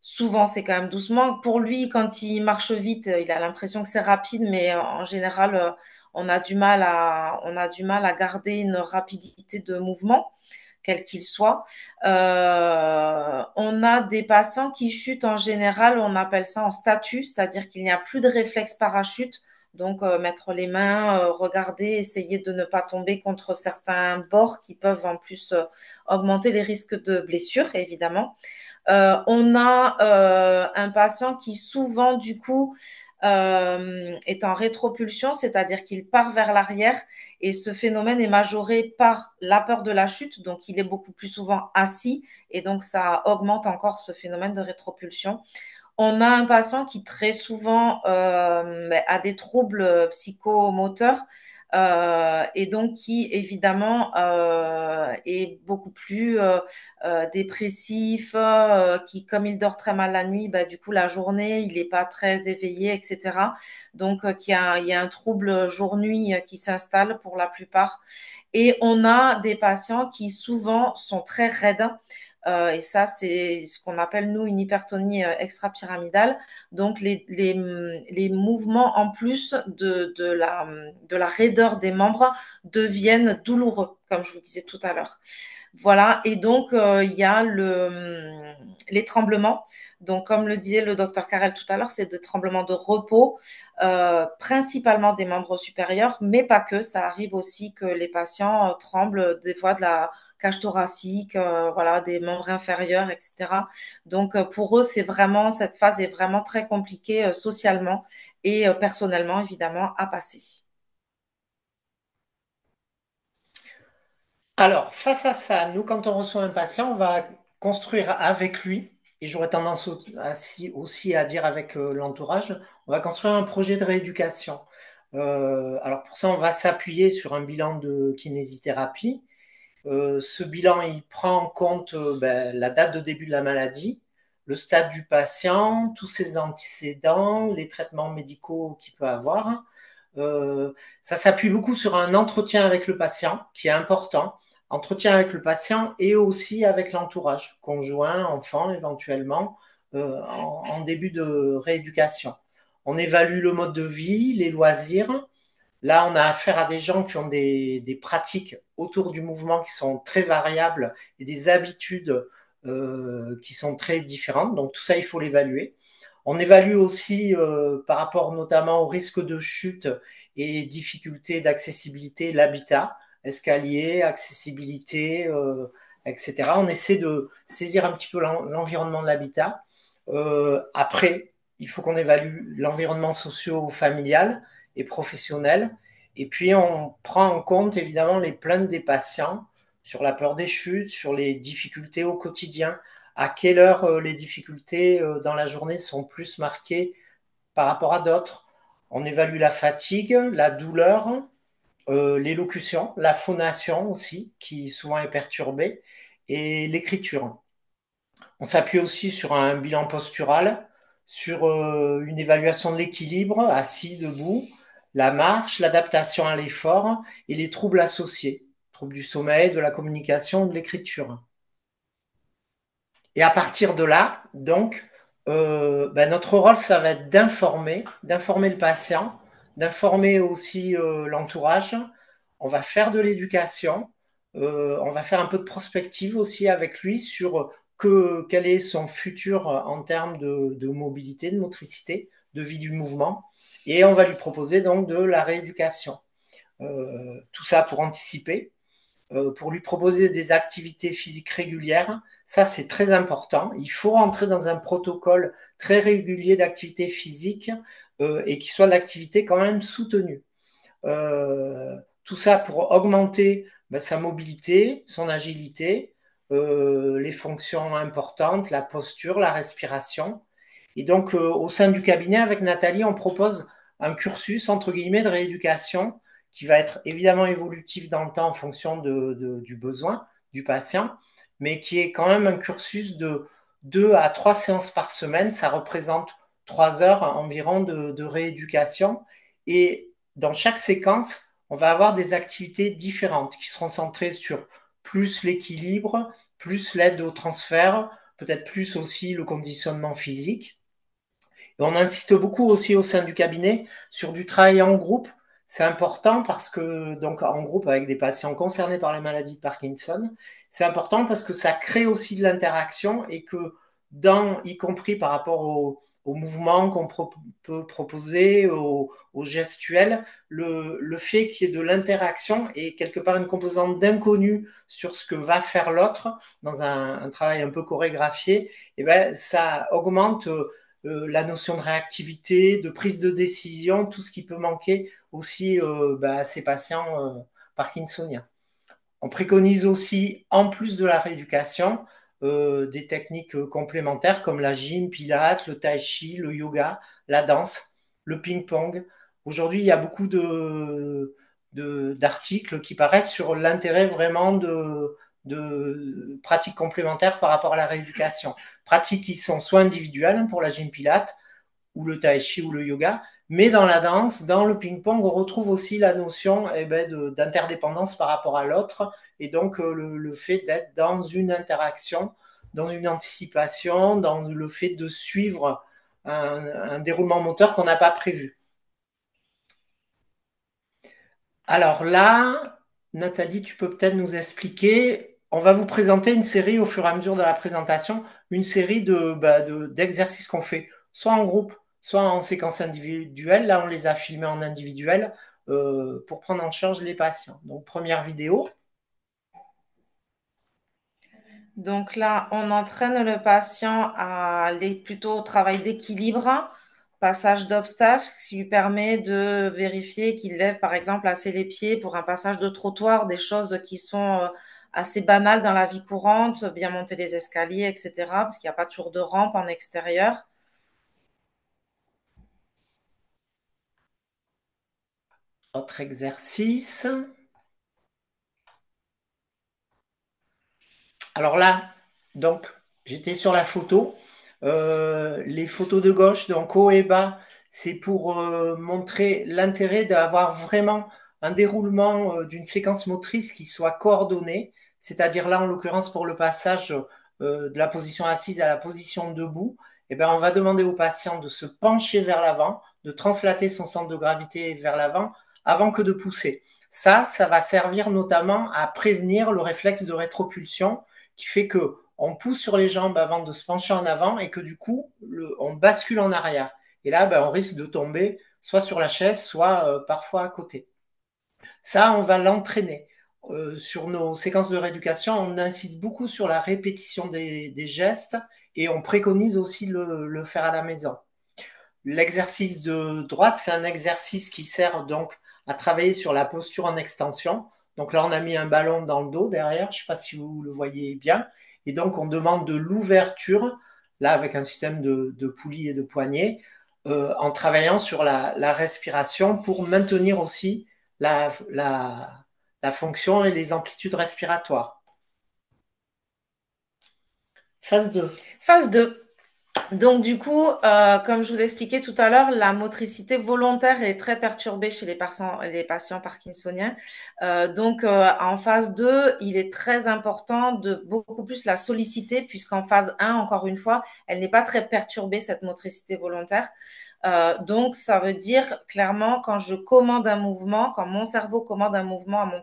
souvent c'est quand même doucement. Pour lui, quand il marche vite, il a l'impression que c'est rapide, mais en général, on a du mal à garder une rapidité de mouvement, quel qu'il soit. On a des patients qui chutent en général, on appelle ça en statue, c'est-à-dire qu'il n'y a plus de réflexe parachute. Donc, mettre les mains, regarder, essayer de ne pas tomber contre certains bords qui peuvent en plus augmenter les risques de blessures, évidemment. On a un patient qui souvent, du coup, est en rétropulsion, c'est-à-dire qu'il part vers l'arrière et ce phénomène est majoré par la peur de la chute, donc il est beaucoup plus souvent assis et donc ça augmente encore ce phénomène de rétropulsion. On a un patient qui très souvent a des troubles psychomoteurs et donc qui évidemment est beaucoup plus dépressif, qui comme il dort très mal la nuit, bah, du coup la journée il n'est pas très éveillé, etc. Donc il y a un trouble jour-nuit qui s'installe pour la plupart. Et on a des patients qui souvent sont très raides. Et ça, c'est ce qu'on appelle, nous, une hypertonie extra-pyramidale. Donc, les mouvements, en plus de la raideur des membres, deviennent douloureux, comme je vous disais tout à l'heure. Voilà, et donc il y a les tremblements. Donc, comme le disait le docteur Carrel tout à l'heure, c'est des tremblements de repos, principalement des membres supérieurs, mais pas que. Ça arrive aussi que les patients tremblent des fois de la cage thoracique, voilà, des membres inférieurs, etc. Donc, pour eux, cette phase est vraiment très compliquée socialement et personnellement, évidemment, à passer. Alors, face à ça, nous, quand on reçoit un patient, on va construire avec lui, et j'aurais tendance aussi à dire avec l'entourage, on va construire un projet de rééducation. Alors, pour ça, on va s'appuyer sur un bilan de kinésithérapie. Ce bilan, il prend en compte la date de début de la maladie, le stade du patient, tous ses antécédents, les traitements médicaux qu'il peut avoir. Ça s'appuie beaucoup sur un entretien avec le patient qui est important. Entretien avec le patient et aussi avec l'entourage, conjoint, enfant éventuellement, en début de rééducation. On évalue le mode de vie, les loisirs. Là, on a affaire à des gens qui ont des pratiques autour du mouvement qui sont très variables et des habitudes qui sont très différentes. Donc tout ça, il faut l'évaluer. On évalue aussi par rapport notamment au risque de chute et difficultés d'accessibilité l'habitat, escalier, accessibilité, etc. On essaie de saisir un petit peu l'environnement de l'habitat. Après, il faut qu'on évalue l'environnement socio-familial et professionnel. Et puis, on prend en compte évidemment les plaintes des patients sur la peur des chutes, sur les difficultés au quotidien, à quelle heure les difficultés dans la journée sont plus marquées par rapport à d'autres. On évalue la fatigue, la douleur, l'élocution, la phonation aussi, qui souvent est perturbée, et l'écriture. On s'appuie aussi sur un bilan postural, sur une évaluation de l'équilibre, assis, debout, la marche, l'adaptation à l'effort et les troubles associés, troubles du sommeil, de la communication, de l'écriture. Et à partir de là, donc, notre rôle, ça va être d'informer le patient, d'informer aussi l'entourage. On va faire de l'éducation, on va faire un peu de prospective aussi avec lui sur quel est son futur en termes de mobilité, de motricité, de vie du mouvement. Et on va lui proposer donc de la rééducation. Tout ça pour anticiper, pour lui proposer des activités physiques régulières. Ça, c'est très important. Il faut rentrer dans un protocole très régulier d'activité physique et qui soit de l'activité quand même soutenue. Tout ça pour augmenter sa mobilité, son agilité, les fonctions importantes, la posture, la respiration. Et donc, au sein du cabinet, avec Nathalie, on propose un cursus, entre guillemets, de rééducation qui va être évidemment évolutif dans le temps en fonction du besoin du patient, mais qui est quand même un cursus de 2 à 3 séances par semaine. Ça représente 3 heures environ de rééducation. Et dans chaque séquence, on va avoir des activités différentes qui seront centrées sur plus l'équilibre, plus l'aide au transfert, peut-être plus aussi le conditionnement physique. Et on insiste beaucoup aussi au sein du cabinet sur du travail en groupe. C'est important parce que, donc en groupe avec des patients concernés par les maladies de Parkinson, c'est important parce que ça crée aussi de l'interaction et que, y compris par rapport au mouvement qu'on peut proposer, au gestuel, le fait qu'il y ait de l'interaction et quelque part une composante d'inconnu sur ce que va faire l'autre dans un travail un peu chorégraphié, et ben, ça augmente la notion de réactivité, de prise de décision, tout ce qui peut manquer aussi à ces patients parkinsoniens. On préconise aussi, en plus de la rééducation, des techniques complémentaires comme la gym, pilates, le tai chi, le yoga, la danse, le ping-pong. Aujourd'hui, il y a beaucoup d'articles qui paraissent sur l'intérêt vraiment de pratiques complémentaires par rapport à la rééducation. Pratiques qui sont soit individuelles pour la gym pilates ou le tai chi ou le yoga, mais dans la danse, dans le ping-pong, on retrouve aussi la notion d'interdépendance par rapport à l'autre et donc le fait d'être dans une interaction, dans une anticipation, dans le fait de suivre un déroulement moteur qu'on n'a pas prévu. Alors là, Nathalie, tu peux peut-être nous expliquer. On va vous présenter une série au fur et à mesure de la présentation, une série d'exercices qu'on fait, soit en groupe, soit en séquence individuelle. Là, on les a filmés en individuel pour prendre en charge les patients. Donc, première vidéo. Donc là, on entraîne le patient à aller plutôt au travail d'équilibre, passage d'obstacles, ce qui lui permet de vérifier qu'il lève par exemple assez les pieds pour un passage de trottoir, des choses qui sont assez banales dans la vie courante, bien monter les escaliers, etc., parce qu'il n'y a pas toujours de rampe en extérieur. Autre exercice. Alors là, donc, j'étais sur la photo. Les photos de gauche, donc haut et bas, c'est pour montrer l'intérêt d'avoir vraiment un déroulement d'une séquence motrice qui soit coordonnée, c'est-à-dire là, en l'occurrence, pour le passage de la position assise à la position debout, eh ben, on va demander au patient de se pencher vers l'avant, de translater son centre de gravité vers l'avant avant que de pousser. Ça va servir notamment à prévenir le réflexe de rétropulsion qui fait que on pousse sur les jambes avant de se pencher en avant et que du coup, on bascule en arrière. Et là, on risque de tomber soit sur la chaise, soit parfois à côté. Ça, on va l'entraîner. Sur nos séquences de rééducation, on insiste beaucoup sur la répétition des gestes et on préconise aussi le faire à la maison. L'exercice de droite, c'est un exercice qui sert donc à travailler sur la posture en extension. Donc là, on a mis un ballon dans le dos derrière, je ne sais pas si vous le voyez bien. Et donc, on demande de l'ouverture, là, avec un système de poulies et de poignées, en travaillant sur la respiration pour maintenir aussi la fonction et les amplitudes respiratoires. Phase 2. Phase 2. Donc, du coup, comme je vous expliquais tout à l'heure, la motricité volontaire est très perturbée chez les patients parkinsoniens. En phase 2, il est très important de beaucoup plus la solliciter, puisqu'en phase 1, encore une fois, elle n'est pas très perturbée, cette motricité volontaire. Donc, ça veut dire clairement, quand je commande un mouvement, quand mon cerveau commande un mouvement à mon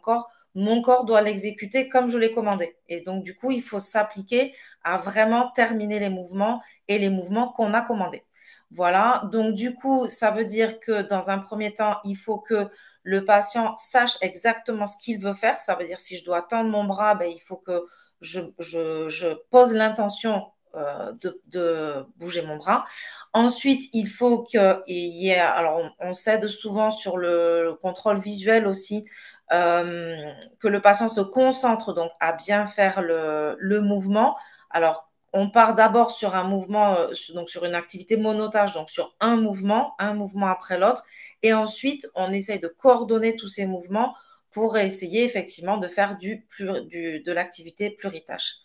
corps doit l'exécuter comme je l'ai commandé. Et donc, du coup, il faut s'appliquer à vraiment terminer les mouvements et les mouvements qu'on a commandés. Voilà, donc du coup, ça veut dire que dans un premier temps, il faut que le patient sache exactement ce qu'il veut faire. Ça veut dire si je dois tendre mon bras, il faut que je pose l'intention de bouger mon bras. Ensuite, il faut qu'il y ait, alors on s'aide souvent sur le contrôle visuel aussi, que le patient se concentre donc à bien faire le mouvement. Alors, on part d'abord sur un mouvement, donc sur une activité monotage, donc sur un mouvement après l'autre, et ensuite on essaye de coordonner tous ces mouvements pour essayer effectivement de faire de l'activité pluritâche.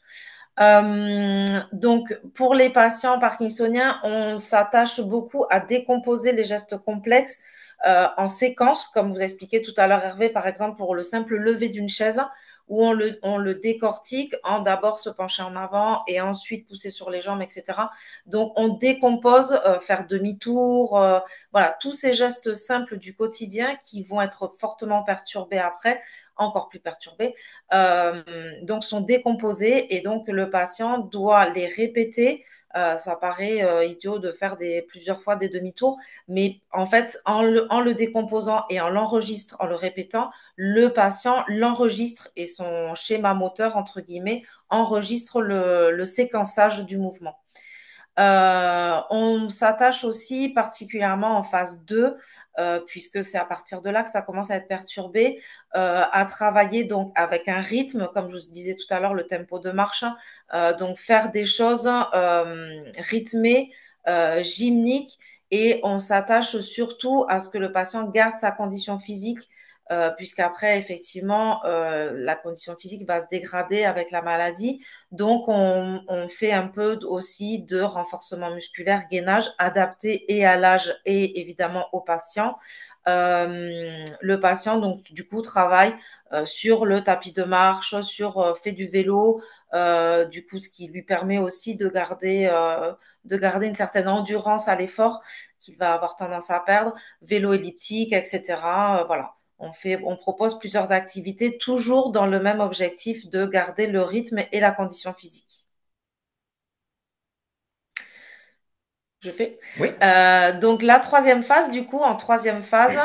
Donc, pour les patients parkinsoniens, on s'attache beaucoup à décomposer les gestes complexes en séquence, comme vous expliquez tout à l'heure, Hervé, par exemple, pour le simple lever d'une chaise, où on le décortique en d'abord se pencher en avant et ensuite pousser sur les jambes, etc. Donc, on décompose, faire demi-tour, voilà, tous ces gestes simples du quotidien qui vont être fortement perturbés après, encore plus perturbés, donc sont décomposés et donc le patient doit les répéter. Ça paraît idiot de faire plusieurs fois des demi-tours, mais en fait, en le décomposant et en le répétant, le patient l'enregistre et son schéma moteur, entre guillemets, enregistre le séquençage du mouvement. On s'attache aussi particulièrement en phase 2, puisque c'est à partir de là que ça commence à être perturbé, à travailler donc avec un rythme, comme je vous disais tout à l'heure, le tempo de marche, donc faire des choses rythmées, gymniques, et on s'attache surtout à ce que le patient garde sa condition physique, puisqu'après, effectivement, la condition physique va se dégrader avec la maladie. Donc, on fait un peu aussi de renforcement musculaire, gainage, adapté et à l'âge et évidemment au patient. Le patient, donc, du coup, travaille sur le tapis de marche, fait du vélo, du coup, ce qui lui permet aussi de garder une certaine endurance à l'effort qu'il va avoir tendance à perdre, vélo elliptique, etc. Voilà. On propose plusieurs activités, toujours dans le même objectif de garder le rythme et la condition physique. Je fais. Oui. Donc la troisième phase, du coup, en troisième phase,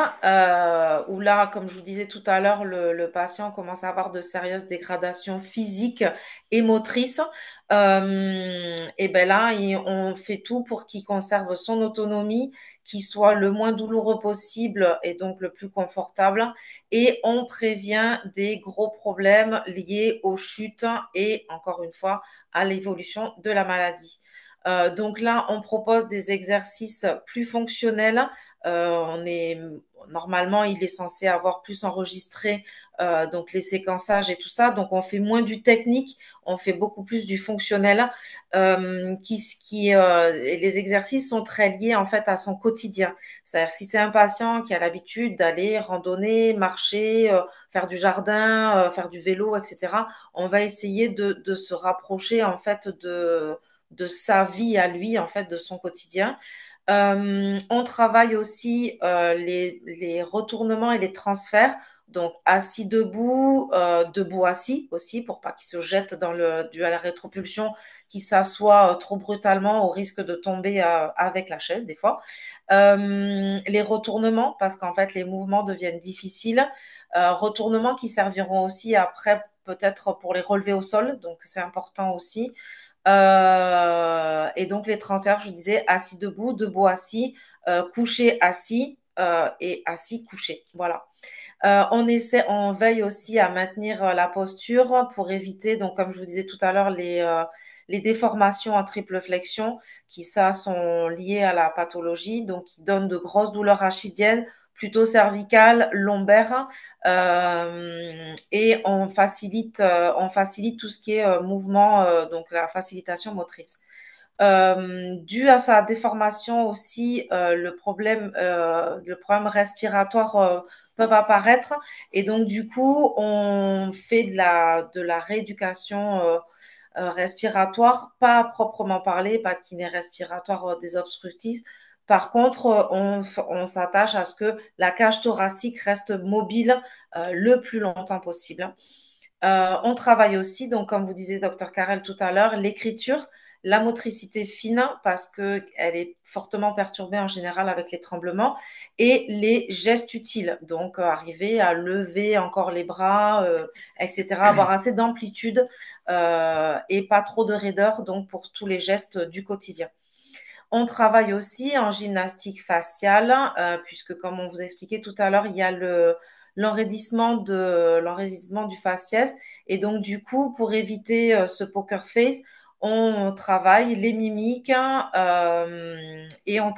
où là, comme je vous disais tout à l'heure, le patient commence à avoir de sérieuses dégradations physiques et motrices. Et ben là, on fait tout pour qu'il conserve son autonomie, qu'il soit le moins douloureux possible et donc le plus confortable. Et on prévient des gros problèmes liés aux chutes et, encore une fois, à l'évolution de la maladie. Donc là, on propose des exercices plus fonctionnels. Normalement, il est censé avoir plus enregistré donc les séquençages et tout ça. Donc, on fait moins du technique, on fait beaucoup plus du fonctionnel. Et les exercices sont très liés en fait à son quotidien. C'est-à-dire si c'est un patient qui a l'habitude d'aller randonner, marcher, faire du jardin, faire du vélo, etc., on va essayer de se rapprocher en fait de sa vie à lui, en fait, de son quotidien. On travaille aussi les retournements et les transferts Donc, assis, debout, debout, assis aussi, pour pas qu'il se jette dû à la rétropulsion, qu'il s'assoit trop brutalement au risque de tomber avec la chaise, des fois. Les retournements, parce qu'en fait, les mouvements deviennent difficiles. Retournements qui serviront aussi après, peut-être pour les relever au sol, donc c'est important aussi. Et donc, les transferts, je disais, assis, debout, debout, assis, couché, assis et assis, couché. Voilà. On veille aussi à maintenir la posture pour éviter, donc comme je vous disais tout à l'heure, les déformations en triple flexion qui ça sont liées à la pathologie, donc qui donnent de grosses douleurs rachidiennes, plutôt cervicales, lombaires, et on facilite tout ce qui est mouvement, donc la facilitation motrice. Dû à sa déformation aussi, le problème respiratoire peuvent apparaître. Et donc, du coup, on fait de la rééducation respiratoire, pas à proprement parler, pas de kiné respiratoire des obstructifs. Par contre, on s'attache à ce que la cage thoracique reste mobile le plus longtemps possible. On travaille aussi, donc comme vous disiez, docteur Carrel, tout à l'heure, l'écriture, la motricité fine, parce qu'elle est fortement perturbée en général avec les tremblements, et les gestes utiles, donc arriver à lever encore les bras, etc., avoir assez d'amplitude et pas trop de raideur, donc pour tous les gestes du quotidien. On travaille aussi en gymnastique faciale, puisque comme on vous a expliqué tout à l'heure, il y a l'enraidissement du faciès. Et donc, du coup, pour éviter ce poker face, on travaille les mimiques et on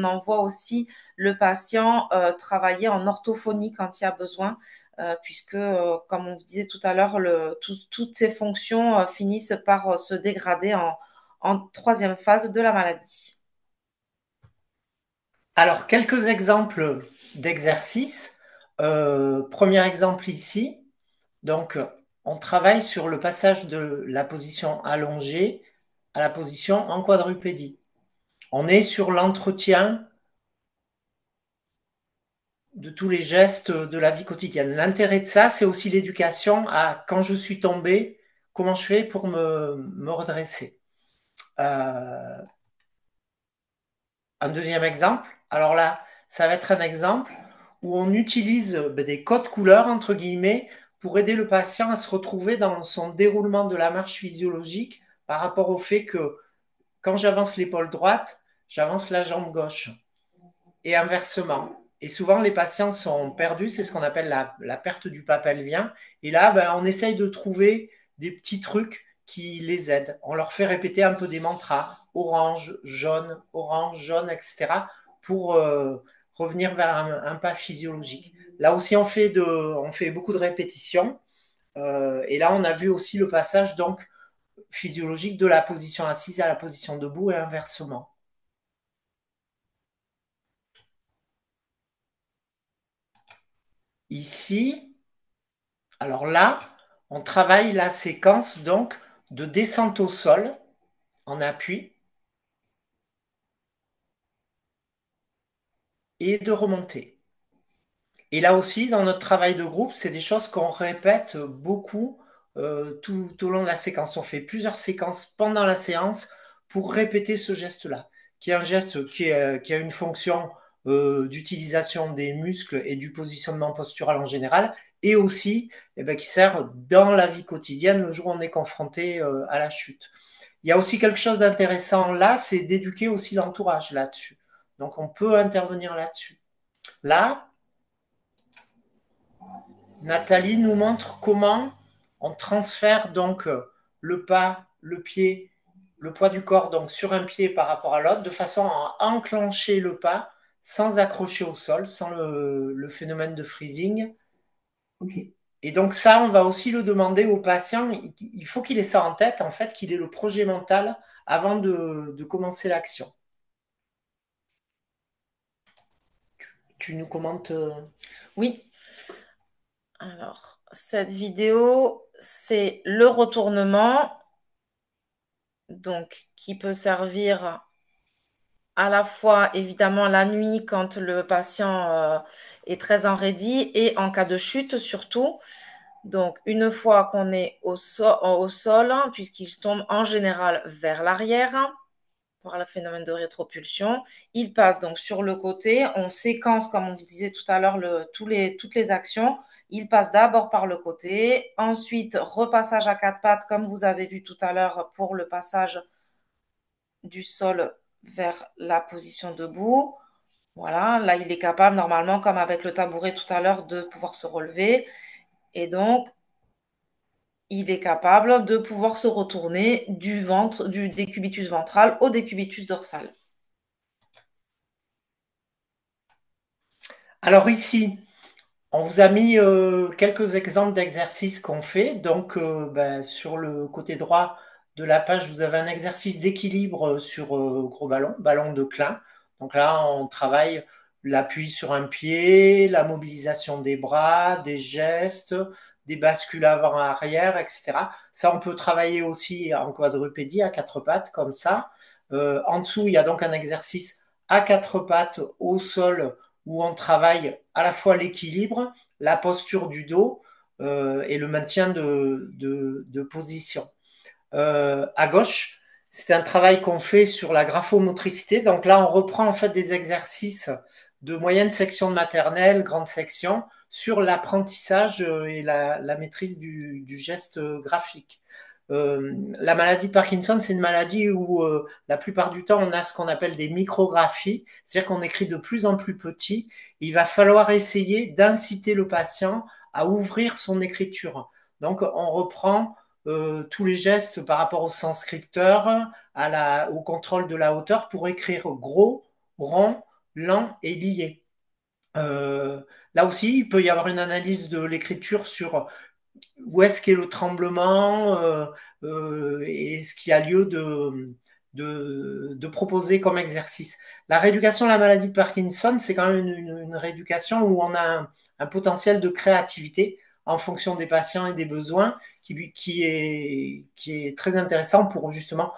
envoie aussi le patient travailler en orthophonie quand il y a besoin, puisque, comme on vous disait tout à l'heure, toutes ces fonctions finissent par se dégrader en troisième phase de la maladie. Alors, quelques exemples d'exercices. Premier exemple ici. Donc, on travaille sur le passage de la position allongée à la position en quadrupédie. On est sur l'entretien de tous les gestes de la vie quotidienne. L'intérêt de ça, c'est aussi l'éducation à quand je suis tombé, comment je fais pour me redresser. Un deuxième exemple, alors là, ça va être un exemple où on utilise des codes couleurs, entre guillemets, pour aider le patient à se retrouver dans son déroulement de la marche physiologique par rapport au fait que quand j'avance l'épaule droite, j'avance la jambe gauche et inversement. Et souvent, les patients sont perdus, c'est ce qu'on appelle la perte du pas pelvien. Et là, ben, on essaye de trouver des petits trucs qui les aident. On leur fait répéter un peu des mantras, orange, jaune, etc., pour revenir vers un pas physiologique. Là aussi, on fait beaucoup de répétitions. Et là, on a vu aussi le passage donc physiologique de la position assise à la position debout et inversement. Ici, alors là, on travaille la séquence donc de descente au sol en appui et de remontée. Et là aussi, dans notre travail de groupe, c'est des choses qu'on répète beaucoup tout au long de la séquence. On fait plusieurs séquences pendant la séance pour répéter ce geste-là, qui est un geste qui a une fonction d'utilisation des muscles et du positionnement postural en général, et aussi qui sert dans la vie quotidienne le jour où on est confronté à la chute. Il y a aussi quelque chose d'intéressant là, c'est d'éduquer aussi l'entourage là-dessus. Donc on peut intervenir là-dessus. Là, Nathalie nous montre comment on transfère donc le pas, le pied, le poids du corps donc sur un pied par rapport à l'autre, de façon à enclencher le pas sans accrocher au sol, sans le phénomène de freezing. Okay. Et donc ça, on va aussi le demander au patient. Il faut qu'il ait ça en tête, en fait, qu'il ait le projet mental avant de commencer l'action. Tu nous commentes Oui. Alors, cette vidéo, c'est le retournement, donc qui peut servir à la fois évidemment la nuit quand le patient est très enraidi et en cas de chute surtout. Donc, une fois qu'on est au sol, puisqu'il tombe en général vers l'arrière, par le phénomène de rétropulsion, il passe donc sur le côté. On séquence, comme on vous disait tout à l'heure, toutes les actions. Il passe d'abord par le côté, ensuite repassage à quatre pattes, comme vous avez vu tout à l'heure pour le passage du sol vers la position debout. Voilà, là, il est capable, normalement, comme avec le tabouret tout à l'heure, de pouvoir se relever. Et donc, il est capable de pouvoir se retourner du ventre, du décubitus ventral au décubitus dorsal. Alors ici, on vous a mis quelques exemples d'exercices qu'on fait. Donc, sur le côté droit de la page, vous avez un exercice d'équilibre sur gros ballon, ballon de Klein. Donc là, on travaille l'appui sur un pied, la mobilisation des bras, des gestes, des bascules avant-arrière, etc. Ça, on peut travailler aussi en quadrupédie, à quatre pattes, comme ça. En dessous, il y a donc un exercice à quatre pattes au sol où on travaille à la fois l'équilibre, la posture du dos et le maintien de position. À gauche, c'est un travail qu'on fait sur la graphomotricité. Donc là, on reprend en fait des exercices de moyenne section de maternelle, grande section, sur l'apprentissage et la maîtrise du geste graphique. La maladie de Parkinson, c'est une maladie où la plupart du temps, on a ce qu'on appelle des micrographies, c'est-à-dire qu'on écrit de plus en plus petit. Il va falloir essayer d'inciter le patient à ouvrir son écriture. Donc, on reprend tous les gestes par rapport au sens scripteur, au contrôle de la hauteur pour écrire gros, rond, lent et lié. Là aussi, il peut y avoir une analyse de l'écriture sur où est-ce qu'est le tremblement et ce qui a lieu de proposer comme exercice. La rééducation de la maladie de Parkinson, c'est quand même une rééducation où on a un potentiel de créativité en fonction des patients et des besoins qui est très intéressant pour justement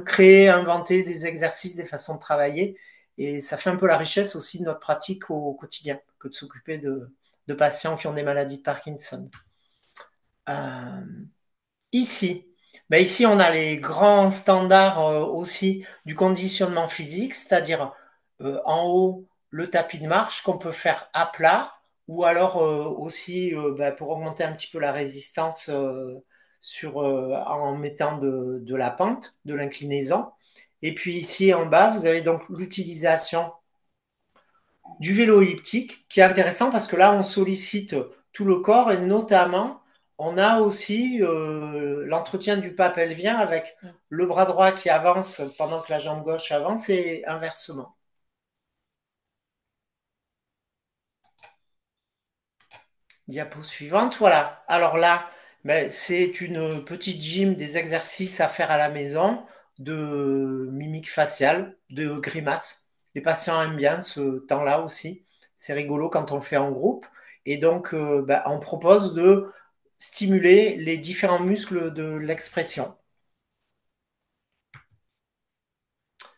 créer, inventer des exercices, des façons de travailler. Et ça fait un peu la richesse aussi de notre pratique au quotidien que de s'occuper de patients qui ont des maladies de Parkinson. Euh, ici, ici, on a les grands standards aussi du conditionnement physique, c'est-à-dire en haut, le tapis de marche qu'on peut faire à plat, ou alors aussi pour augmenter un petit peu la résistance en mettant de la pente, de l'inclinaison. Et puis ici en bas, vous avez donc l'utilisation du vélo elliptique, qui est intéressant parce que là, on sollicite tout le corps et notamment, on a aussi l'entretien du pas pelvien avec le bras droit qui avance pendant que la jambe gauche avance et inversement. Diapo suivante, voilà. Alors là, c'est une petite gym des exercices à faire à la maison de mimique faciale, de grimace. Les patients aiment bien ce temps-là aussi. C'est rigolo quand on le fait en groupe. Et donc, on propose de stimuler les différents muscles de l'expression.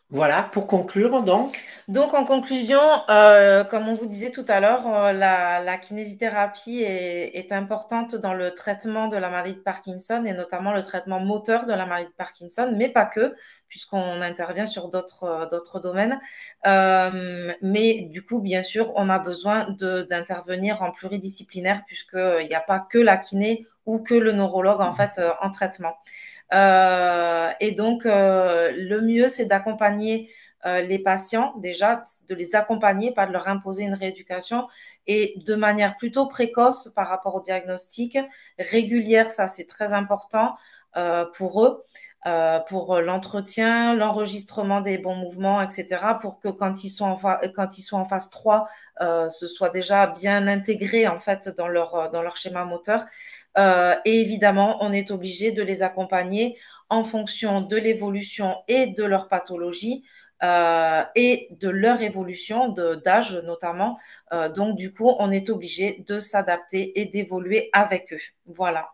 Voilà, pour conclure, donc. Donc, en conclusion, comme on vous disait tout à l'heure, la kinésithérapie est importante dans le traitement de la maladie de Parkinson et notamment le traitement moteur de la maladie de Parkinson, mais pas que, puisqu'on intervient sur d'autres domaines. Mais du coup, bien sûr, on a besoin d'intervenir en pluridisciplinaire puisqu'il n'y a pas que la kiné ou que le neurologue en fait en traitement. Et donc, le mieux, c'est d'accompagner les patients, déjà, de les accompagner, pas de leur imposer une rééducation, et de manière plutôt précoce par rapport au diagnostic, régulière, ça c'est très important pour eux, pour l'entretien, l'enregistrement des bons mouvements, etc., pour que quand ils sont en phase 3, ce soit déjà bien intégré en fait dans leur schéma moteur. Et évidemment, on est obligé de les accompagner en fonction de l'évolution et de leur pathologie et de leur évolution d'âge notamment. Donc, du coup, on est obligé de s'adapter et d'évoluer avec eux. Voilà.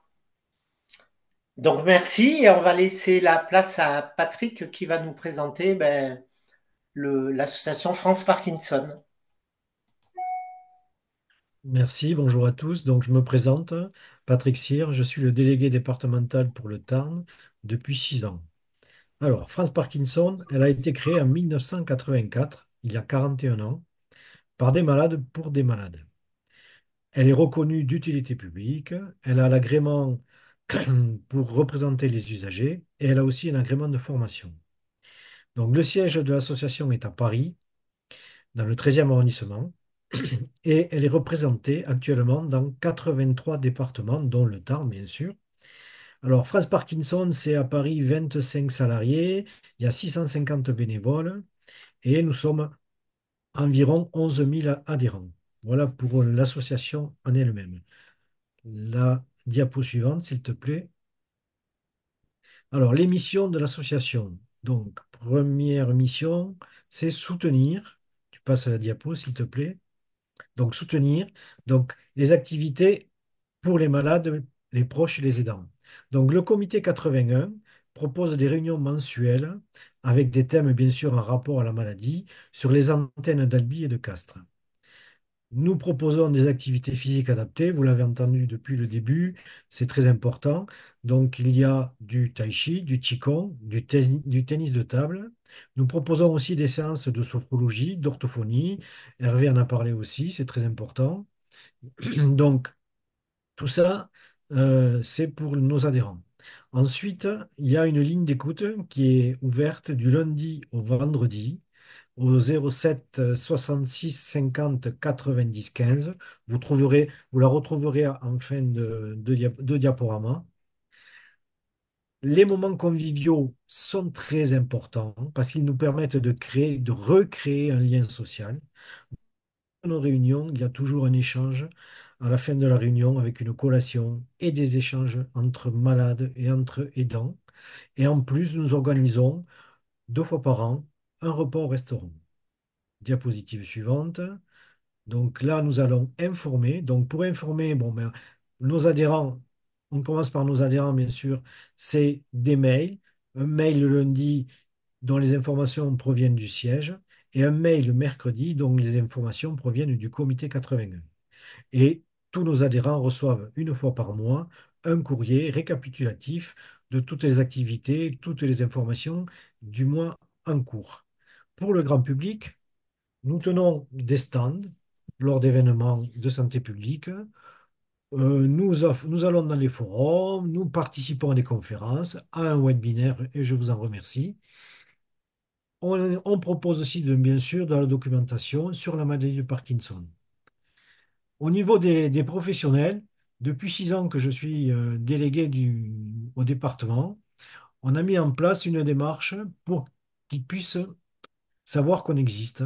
Donc, merci. Et on va laisser la place à Patrick qui va nous présenter l'association France Parkinson. Merci, bonjour à tous. Donc, je me présente, Patrick Cyr, je suis le délégué départemental pour le Tarn depuis 6 ans. Alors, France Parkinson, elle a été créée en 1984, il y a 41 ans, par des malades pour des malades. Elle est reconnue d'utilité publique, elle a l'agrément pour représenter les usagers et elle a aussi un agrément de formation. Donc, le siège de l'association est à Paris, dans le 13e arrondissement. Et elle est représentée actuellement dans 83 départements, dont le Tarn, bien sûr. Alors, France Parkinson, c'est à Paris 25 salariés, il y a 650 bénévoles et nous sommes environ 11 000 adhérents. Voilà pour l'association en elle-même. La diapo suivante, s'il te plaît. Alors, les missions de l'association. Donc, première mission, c'est soutenir. Tu passes à la diapo, s'il te plaît. Donc, soutenir donc, les activités pour les malades, les proches et les aidants. Donc, le comité 81 propose des réunions mensuelles avec des thèmes, bien sûr, en rapport à la maladie, sur les antennes d'Albi et de Castres. Nous proposons des activités physiques adaptées, vous l'avez entendu depuis le début, c'est très important. Donc, il y a du tai chi, du qigong, du tennis de table. Nous proposons aussi des séances de sophrologie, d'orthophonie. Hervé en a parlé aussi, c'est très important. Donc, tout ça, c'est pour nos adhérents. Ensuite, il y a une ligne d'écoute qui est ouverte du lundi au vendredi au 07 66 50 90 15. Vous la retrouverez en fin de diaporama. Les moments conviviaux sont très importants parce qu'ils nous permettent de créer, de recréer un lien social. Dans nos réunions, il y a toujours un échange à la fin de la réunion avec une collation et des échanges entre malades et entre aidants. Et en plus, nous organisons 2 fois par an un repas au restaurant. Diapositive suivante. Donc là, nous allons informer. Donc pour informer, bon, ben, nos adhérents, on commence par nos adhérents, bien sûr, c'est des mails. Un mail le lundi dont les informations proviennent du siège et un mail le mercredi dont les informations proviennent du comité 81. Et tous nos adhérents reçoivent 1 fois par mois un courrier récapitulatif de toutes les activités, toutes les informations du mois en cours. Pour le grand public, nous tenons des stands lors d'événements de santé publique. Nous allons dans les forums, nous participons à des conférences, à un webinaire, et je vous en remercie. On propose aussi, bien sûr, de la documentation sur la maladie de Parkinson. Au niveau des professionnels, depuis 6 ans que je suis délégué au département, on a mis en place une démarche pour qu'ils puissent savoir qu'on existe.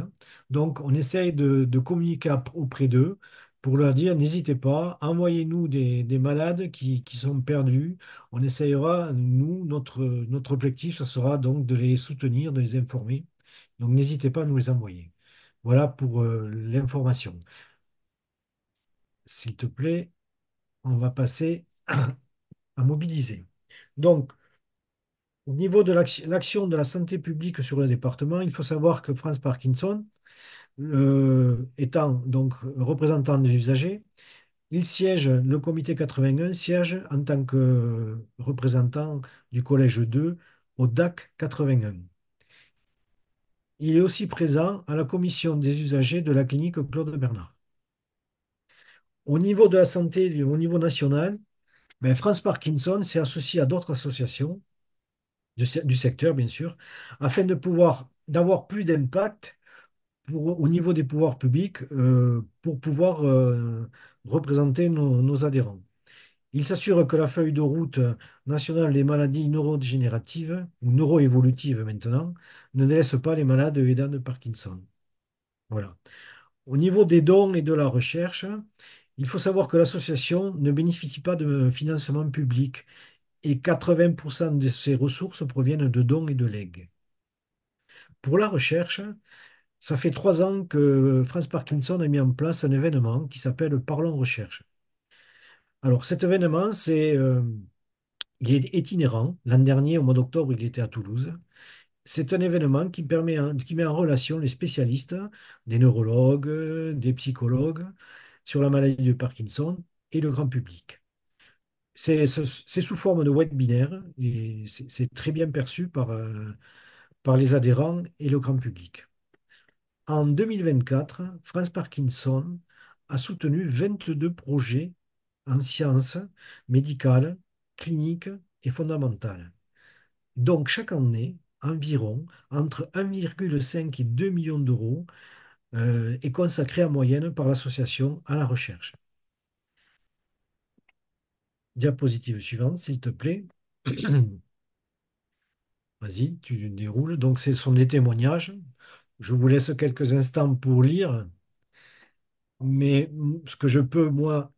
Donc, on essaye de communiquer auprès d'eux pour leur dire, n'hésitez pas, envoyez-nous des malades qui sont perdus. On essayera, nous, notre objectif, ce sera donc de les soutenir, de les informer. Donc, n'hésitez pas à nous les envoyer. Voilà pour l'information. S'il te plaît, on va passer à mobiliser. Donc, au niveau de l'action de la santé publique sur le département, il faut savoir que France Parkinson, étant donc représentant des usagers, le comité 81 siège en tant que représentant du collège 2 au DAC 81. Il est aussi présent à la commission des usagers de la clinique Claude Bernard. Au niveau de la santé, au niveau national, ben, France Parkinson s'est associé à d'autres associations du secteur, bien sûr, afin d'avoir plus d'impact au niveau des pouvoirs publics pour pouvoir représenter nos adhérents. Il s'assure que la feuille de route nationale des maladies neurodégénératives, ou neuroévolutives maintenant, ne délaisse pas les malades aidants de Parkinson. Voilà. Au niveau des dons et de la recherche, il faut savoir que l'association ne bénéficie pas de financement public et 80% de ses ressources proviennent de dons et de legs. Pour la recherche, ça fait 3 ans que France Parkinson a mis en place un événement qui s'appelle Parlons Recherche. Alors cet événement, il est itinérant. L'an dernier, au mois d'octobre, il était à Toulouse. C'est un événement qui met en relation les spécialistes, des neurologues, des psychologues, sur la maladie de Parkinson et le grand public. C'est sous forme de webinaire et c'est très bien perçu par les adhérents et le grand public. En 2024, France Parkinson a soutenu 22 projets en sciences médicales, cliniques et fondamentales. Donc chaque année, environ entre 1,5 et 2 millions d'euros est consacré en moyenne par l'association à la recherche. Diapositive suivante, s'il te plaît. Vas-y, tu déroules. Donc, ce sont des témoignages. Je vous laisse quelques instants pour lire, mais ce que je peux, moi,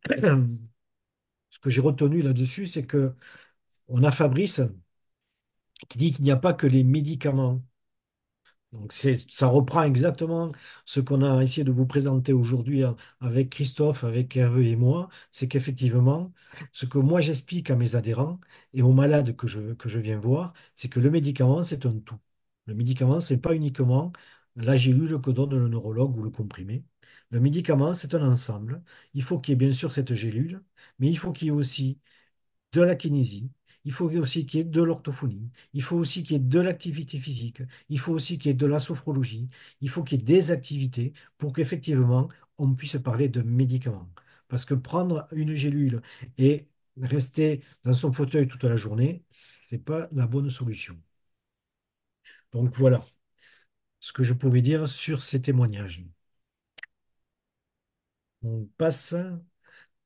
ce que j'ai retenu là-dessus, c'est que on a Fabrice qui dit qu'il n'y a pas que les médicaments. Donc, ça reprend exactement ce qu'on a essayé de vous présenter aujourd'hui avec Christophe, avec Hervé et moi. C'est qu'effectivement, ce que moi j'explique à mes adhérents et aux malades que je viens voir, c'est que le médicament, c'est un tout. Le médicament, c'est pas uniquement la gélule que donne le neurologue ou le comprimé. Le médicament, c'est un ensemble. Il faut qu'il y ait bien sûr cette gélule, mais il faut qu'il y ait aussi de la kinésie, il faut aussi qu'il y ait de l'orthophonie, il faut aussi qu'il y ait de l'activité physique, il faut aussi qu'il y ait de la sophrologie, il faut qu'il y ait des activités pour qu'effectivement on puisse parler de médicaments. Parce que prendre une gélule et rester dans son fauteuil toute la journée, c'est pas la bonne solution. Donc voilà ce que je pouvais dire sur ces témoignages. On passe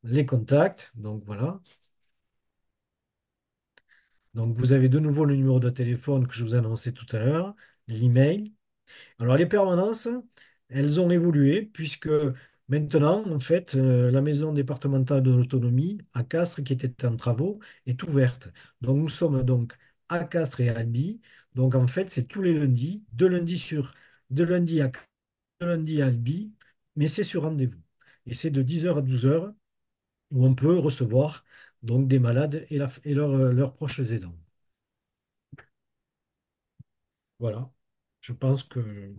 les contacts. Donc voilà. Donc vous avez de nouveau le numéro de téléphone que je vous ai annoncé tout à l'heure, l'email. Alors les permanences, elles ont évolué puisque maintenant, en fait, la maison départementale de l'autonomie à Castres, qui était en travaux, est ouverte. Donc nous sommes donc à Castres et à Albi. Donc en fait, c'est tous les lundis, de lundi de lundi à Albi, mais c'est sur rendez-vous. Et c'est de 10 heures à 12 heures où on peut recevoir donc des malades et leurs proches aidants. Voilà. Je pense que c'est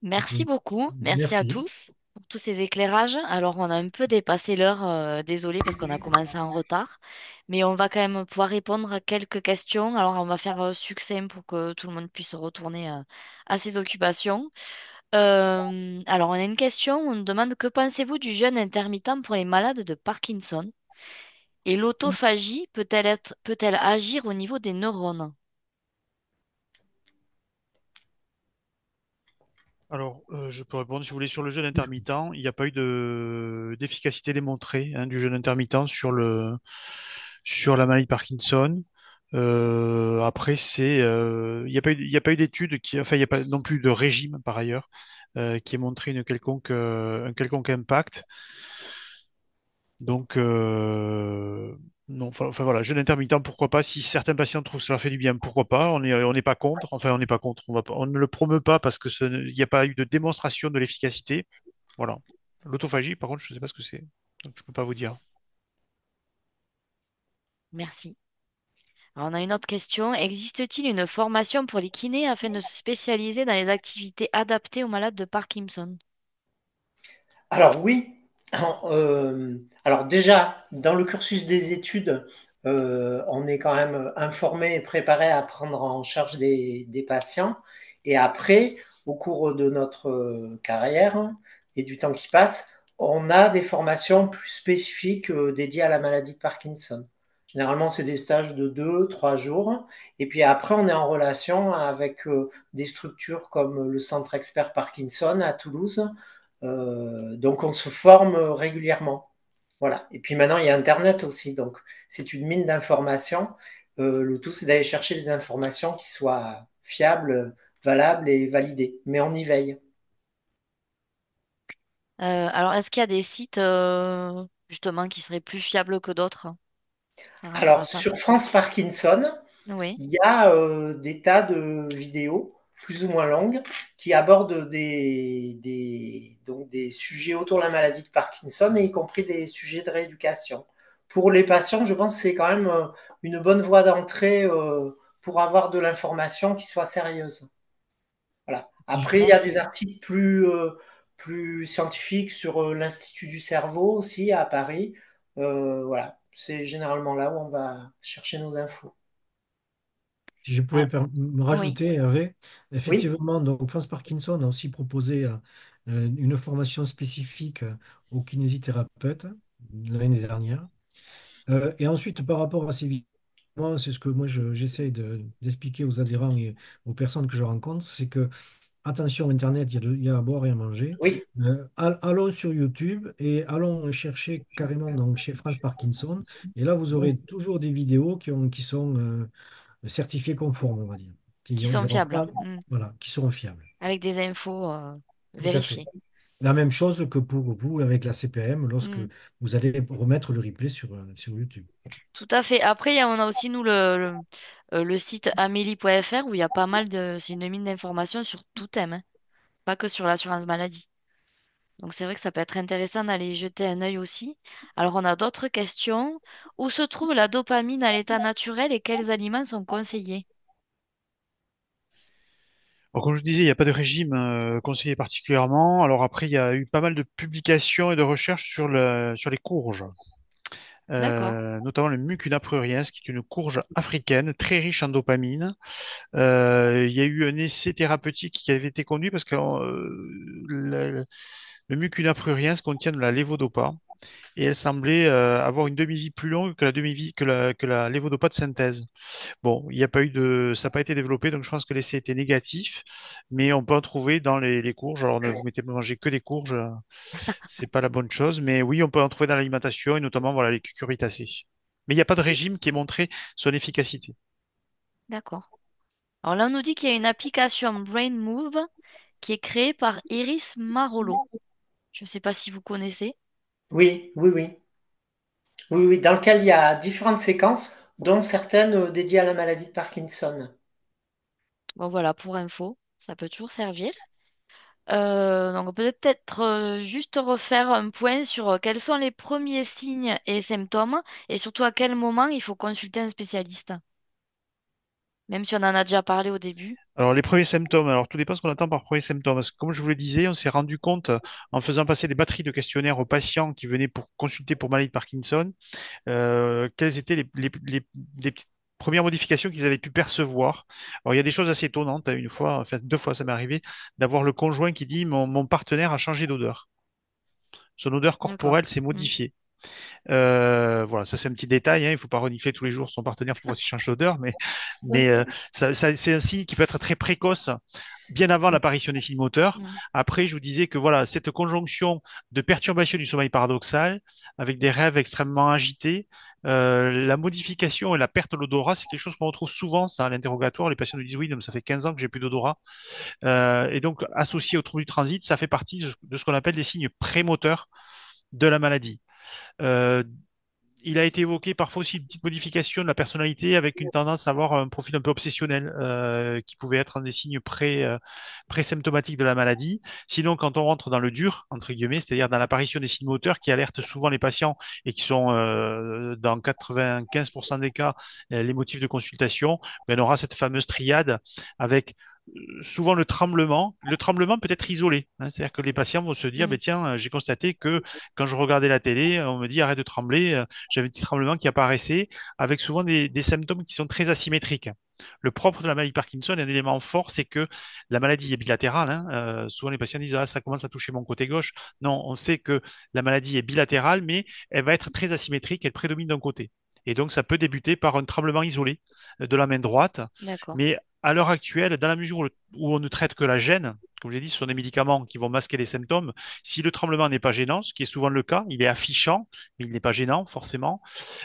Merci une... beaucoup. Merci à Merci. tous pour tous ces éclairages. Alors, on a un peu dépassé l'heure, désolé parce qu'on a commencé en retard, mais on va quand même pouvoir répondre à quelques questions. Alors, on va faire succinct pour que tout le monde puisse retourner à ses occupations. Alors, on a une question. On nous demande que pensez-vous du jeûne intermittent pour les malades de Parkinson? Et l'autophagie peut-elle agir au niveau des neurones? Alors, je peux répondre si vous voulez sur le jeûne intermittent. Il n'y a pas eu d'efficacité démontrée du jeûne intermittent sur la maladie de Parkinson. Après, il y a pas eu d'études enfin, il n'y a pas non plus de régime par ailleurs qui ait montré un quelconque impact. Donc, non, enfin, voilà, jeûne intermittent, pourquoi pas. Si certains patients trouvent que cela fait du bien, pourquoi pas. On n'est pas contre. Enfin, on n'est pas contre. On ne le promeut pas parce que il n'y a pas eu de démonstration de l'efficacité. Voilà. L'autophagie, par contre, je ne sais pas ce que c'est. Donc, je peux pas vous dire. Merci. Alors, on a une autre question. Existe-t-il une formation pour les kinés afin de se spécialiser dans les activités adaptées aux malades de Parkinson? Alors oui, alors déjà, dans le cursus des études, on est quand même informé et préparé à prendre en charge des patients. Et après, au cours de notre carrière et du temps qui passe, on a des formations plus spécifiques dédiées à la maladie de Parkinson. Généralement, c'est des stages de 2, 3 jours. Et puis après, on est en relation avec des structures comme le Centre Expert Parkinson à Toulouse, donc on se forme régulièrement. Voilà. Et puis maintenant, il y a Internet aussi. Donc c'est une mine d'informations. Le tout, c'est d'aller chercher des informations qui soient fiables, valables et validées. Mais on y veille. Alors, est-ce qu'il y a des sites justement qui seraient plus fiables que d'autres par rapport Alors, à ça? sur France Parkinson, Oui. il y a des tas de vidéos plus ou moins longues qui abordent donc des sujets autour de la maladie de Parkinson, et y compris des sujets de rééducation. Pour les patients, je pense que c'est quand même une bonne voie d'entrée pour avoir de l'information qui soit sérieuse. Après, il y a des j'imagine. articles plus scientifiques sur l'Institut du cerveau aussi à Paris. Voilà, c'est généralement là où on va chercher nos infos. Si je Ah, pouvais me oui, rajouter, Hervé, Oui, effectivement, donc France Parkinson a aussi proposé une formation spécifique aux kinésithérapeutes l'année dernière. Et ensuite, par rapport à ces vidéos, moi, c'est ce que moi j'essaie d'expliquer aux adhérents et aux personnes que je rencontre, c'est que attention, Internet, il y a à boire et à manger. oui, Allons sur YouTube et allons chercher carrément donc, chez France Parkinson. Et là, vous aurez toujours des vidéos qui sont certifiés conformes, on va dire. qui Il y sont aura fiables, pas, voilà, qui seront fiables. avec des infos Tout à fait. vérifiées. La même chose que pour vous avec la CPM lorsque Mm. vous allez remettre le replay sur YouTube. Tout à fait. Après, on a aussi, nous, le site amélie.fr où il y a pas mal de... C'est une mine d'informations sur tout thème, hein, pas que sur l'assurance maladie. Donc c'est vrai que ça peut être intéressant d'aller y jeter un œil aussi. Alors on a d'autres questions. Où se trouve la dopamine à l'état naturel et quels aliments sont conseillés? Alors, comme je disais, il n'y a pas de régime conseillé particulièrement. Alors après, il y a eu pas mal de publications et de recherches sur les courges. D'accord. Notamment le Mucuna pruriens, qui est une courge africaine très riche en dopamine. Il y a eu un essai thérapeutique qui avait été conduit parce que le Mucuna pruriens contient de la lévodopa et elle semblait avoir une demi-vie plus longue que la demi-vie que la lévodopa de synthèse. Bon, il n'y a pas eu de, ça n'a pas été développé, donc je pense que l'essai était négatif, mais on peut en trouver dans les courges. Alors ne vous mettez pas à manger que des courges, c'est pas la bonne chose, mais oui, on peut en trouver dans l'alimentation et notamment voilà les cucurbitacées. Mais il n'y a pas de régime qui ait montré son efficacité. D'accord. Alors là, on nous dit qu'il y a une application Brain Move qui est créée par Iris Marolo. Je ne sais pas si vous connaissez. oui, oui, oui. Oui, oui, dans lequel il y a différentes séquences, dont certaines dédiées à la maladie de Parkinson. Bon voilà, pour info, ça peut toujours servir. Donc on peut peut-être juste refaire un point sur quels sont les premiers signes et symptômes et surtout à quel moment il faut consulter un spécialiste. Même si on en a déjà parlé au début. Alors les premiers symptômes, alors tout dépend ce qu'on entend par premiers symptômes. Parce que comme je vous le disais, on s'est rendu compte en faisant passer des batteries de questionnaires aux patients qui venaient pour consulter pour maladie de Parkinson, quelles étaient les petites premières modifications qu'ils avaient pu percevoir. Alors, il y a des choses assez étonnantes. Une fois, enfin, deux fois, ça m'est arrivé d'avoir le conjoint qui dit mon partenaire a changé d'odeur. Son odeur D'accord. corporelle s'est Mm. modifiée. Voilà, ça c'est un petit détail, hein, il ne faut pas renifler tous les jours son partenaire pour voir s'il change d'odeur, mais c'est un signe qui peut être très précoce, bien avant l'apparition des signes moteurs. Mm. Après, je vous disais que voilà, cette conjonction de perturbation du sommeil paradoxal avec des rêves extrêmement agités, la modification et la perte de l'odorat, c'est quelque chose qu'on retrouve souvent ça, à l'interrogatoire. Les patients nous disent oui, donc ça fait 15 ans que j'ai plus d'odorat. Et donc, associé au trouble du transit, ça fait partie de ce qu'on appelle des signes prémoteurs de la maladie. Euh, il a été évoqué parfois aussi une petite modification de la personnalité avec une tendance à avoir un profil un peu obsessionnel qui pouvait être un des signes pré-symptomatiques de la maladie. Sinon, quand on rentre dans le dur, entre guillemets, c'est-à-dire dans l'apparition des signes moteurs qui alertent souvent les patients et qui sont dans 95% des cas les motifs de consultation, ben, on aura cette fameuse triade avec souvent le tremblement peut être isolé, hein. C'est-à-dire que les patients vont se dire, ben, Mm. tiens, j'ai constaté que quand je regardais la télé, on me dit arrête de trembler, j'avais un petit tremblement qui apparaissait avec souvent des symptômes qui sont très asymétriques. Le propre de la maladie de Parkinson, un élément fort, c'est que la maladie est bilatérale, hein. Souvent, les patients disent, ah, ça commence à toucher mon côté gauche. Non, on sait que la maladie est bilatérale, mais elle va être très asymétrique, elle prédomine d'un côté. Et donc, ça peut débuter par un tremblement isolé de la main droite. D'accord. Mais à l'heure actuelle, dans la mesure où on ne traite que la gêne, comme j'ai dit, ce sont des médicaments qui vont masquer les symptômes. Si le tremblement n'est pas gênant, ce qui est souvent le cas, il est affichant, mais il n'est pas gênant forcément,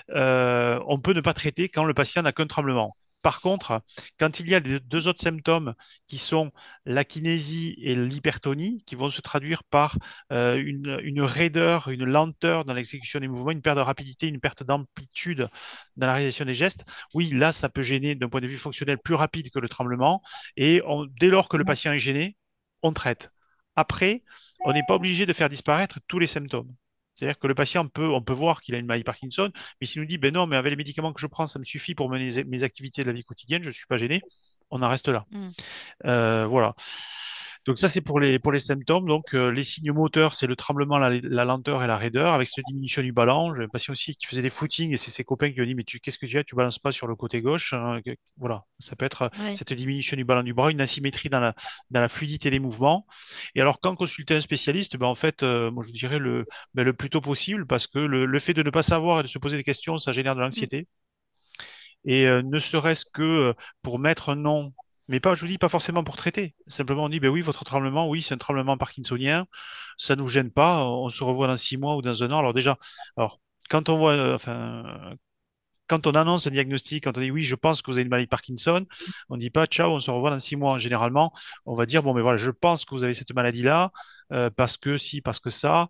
on peut ne pas traiter quand le patient n'a qu'un tremblement. Par contre, quand il y a les deux autres symptômes qui sont la kinésie et l'hypertonie, qui vont se traduire par une raideur, une lenteur dans l'exécution des mouvements, une perte de rapidité, une perte d'amplitude dans la réalisation des gestes, oui, là, ça peut gêner d'un point de vue fonctionnel plus rapide que le tremblement. Et dès lors que le patient est gêné, on traite. Après, on n'est pas obligé de faire disparaître tous les symptômes. C'est-à-dire que le patient on peut voir qu'il a une maladie Parkinson, mais s'il nous dit, ben non, mais avec les médicaments que je prends, ça me suffit pour mener mes activités de la vie quotidienne, je ne suis pas gêné, on en reste là. Mm. Voilà. Donc ça, c'est pour les symptômes. Donc les signes moteurs, c'est le tremblement, la lenteur et la raideur, avec cette diminution du ballon. J'ai un patient aussi qui faisait des footings et c'est ses copains qui lui ont dit, mais qu'est-ce que tu as? Tu balances pas sur le côté gauche, hein. Voilà, ça peut être Oui. cette diminution du ballon du bras, une asymétrie dans la fluidité des mouvements. Et alors, quand consulter un spécialiste, ben, en fait, moi, je dirais le plus tôt possible, parce que le fait de ne pas savoir et de se poser des questions, ça génère de Mm. l'anxiété. Et ne serait-ce que pour mettre un nom, mais pas, je vous dis, pas forcément pour traiter. Simplement, on dit, ben oui, votre tremblement, oui, c'est un tremblement parkinsonien, ça nous gêne pas, on se revoit dans 6 mois ou dans un an. Alors déjà, alors, quand on voit, quand on annonce un diagnostic, quand on dit oui, je pense que vous avez une maladie de Parkinson, on ne dit pas ciao, on se revoit dans 6 mois. Généralement, on va dire bon, mais voilà, je pense que vous avez cette maladie-là, parce que si, parce que ça.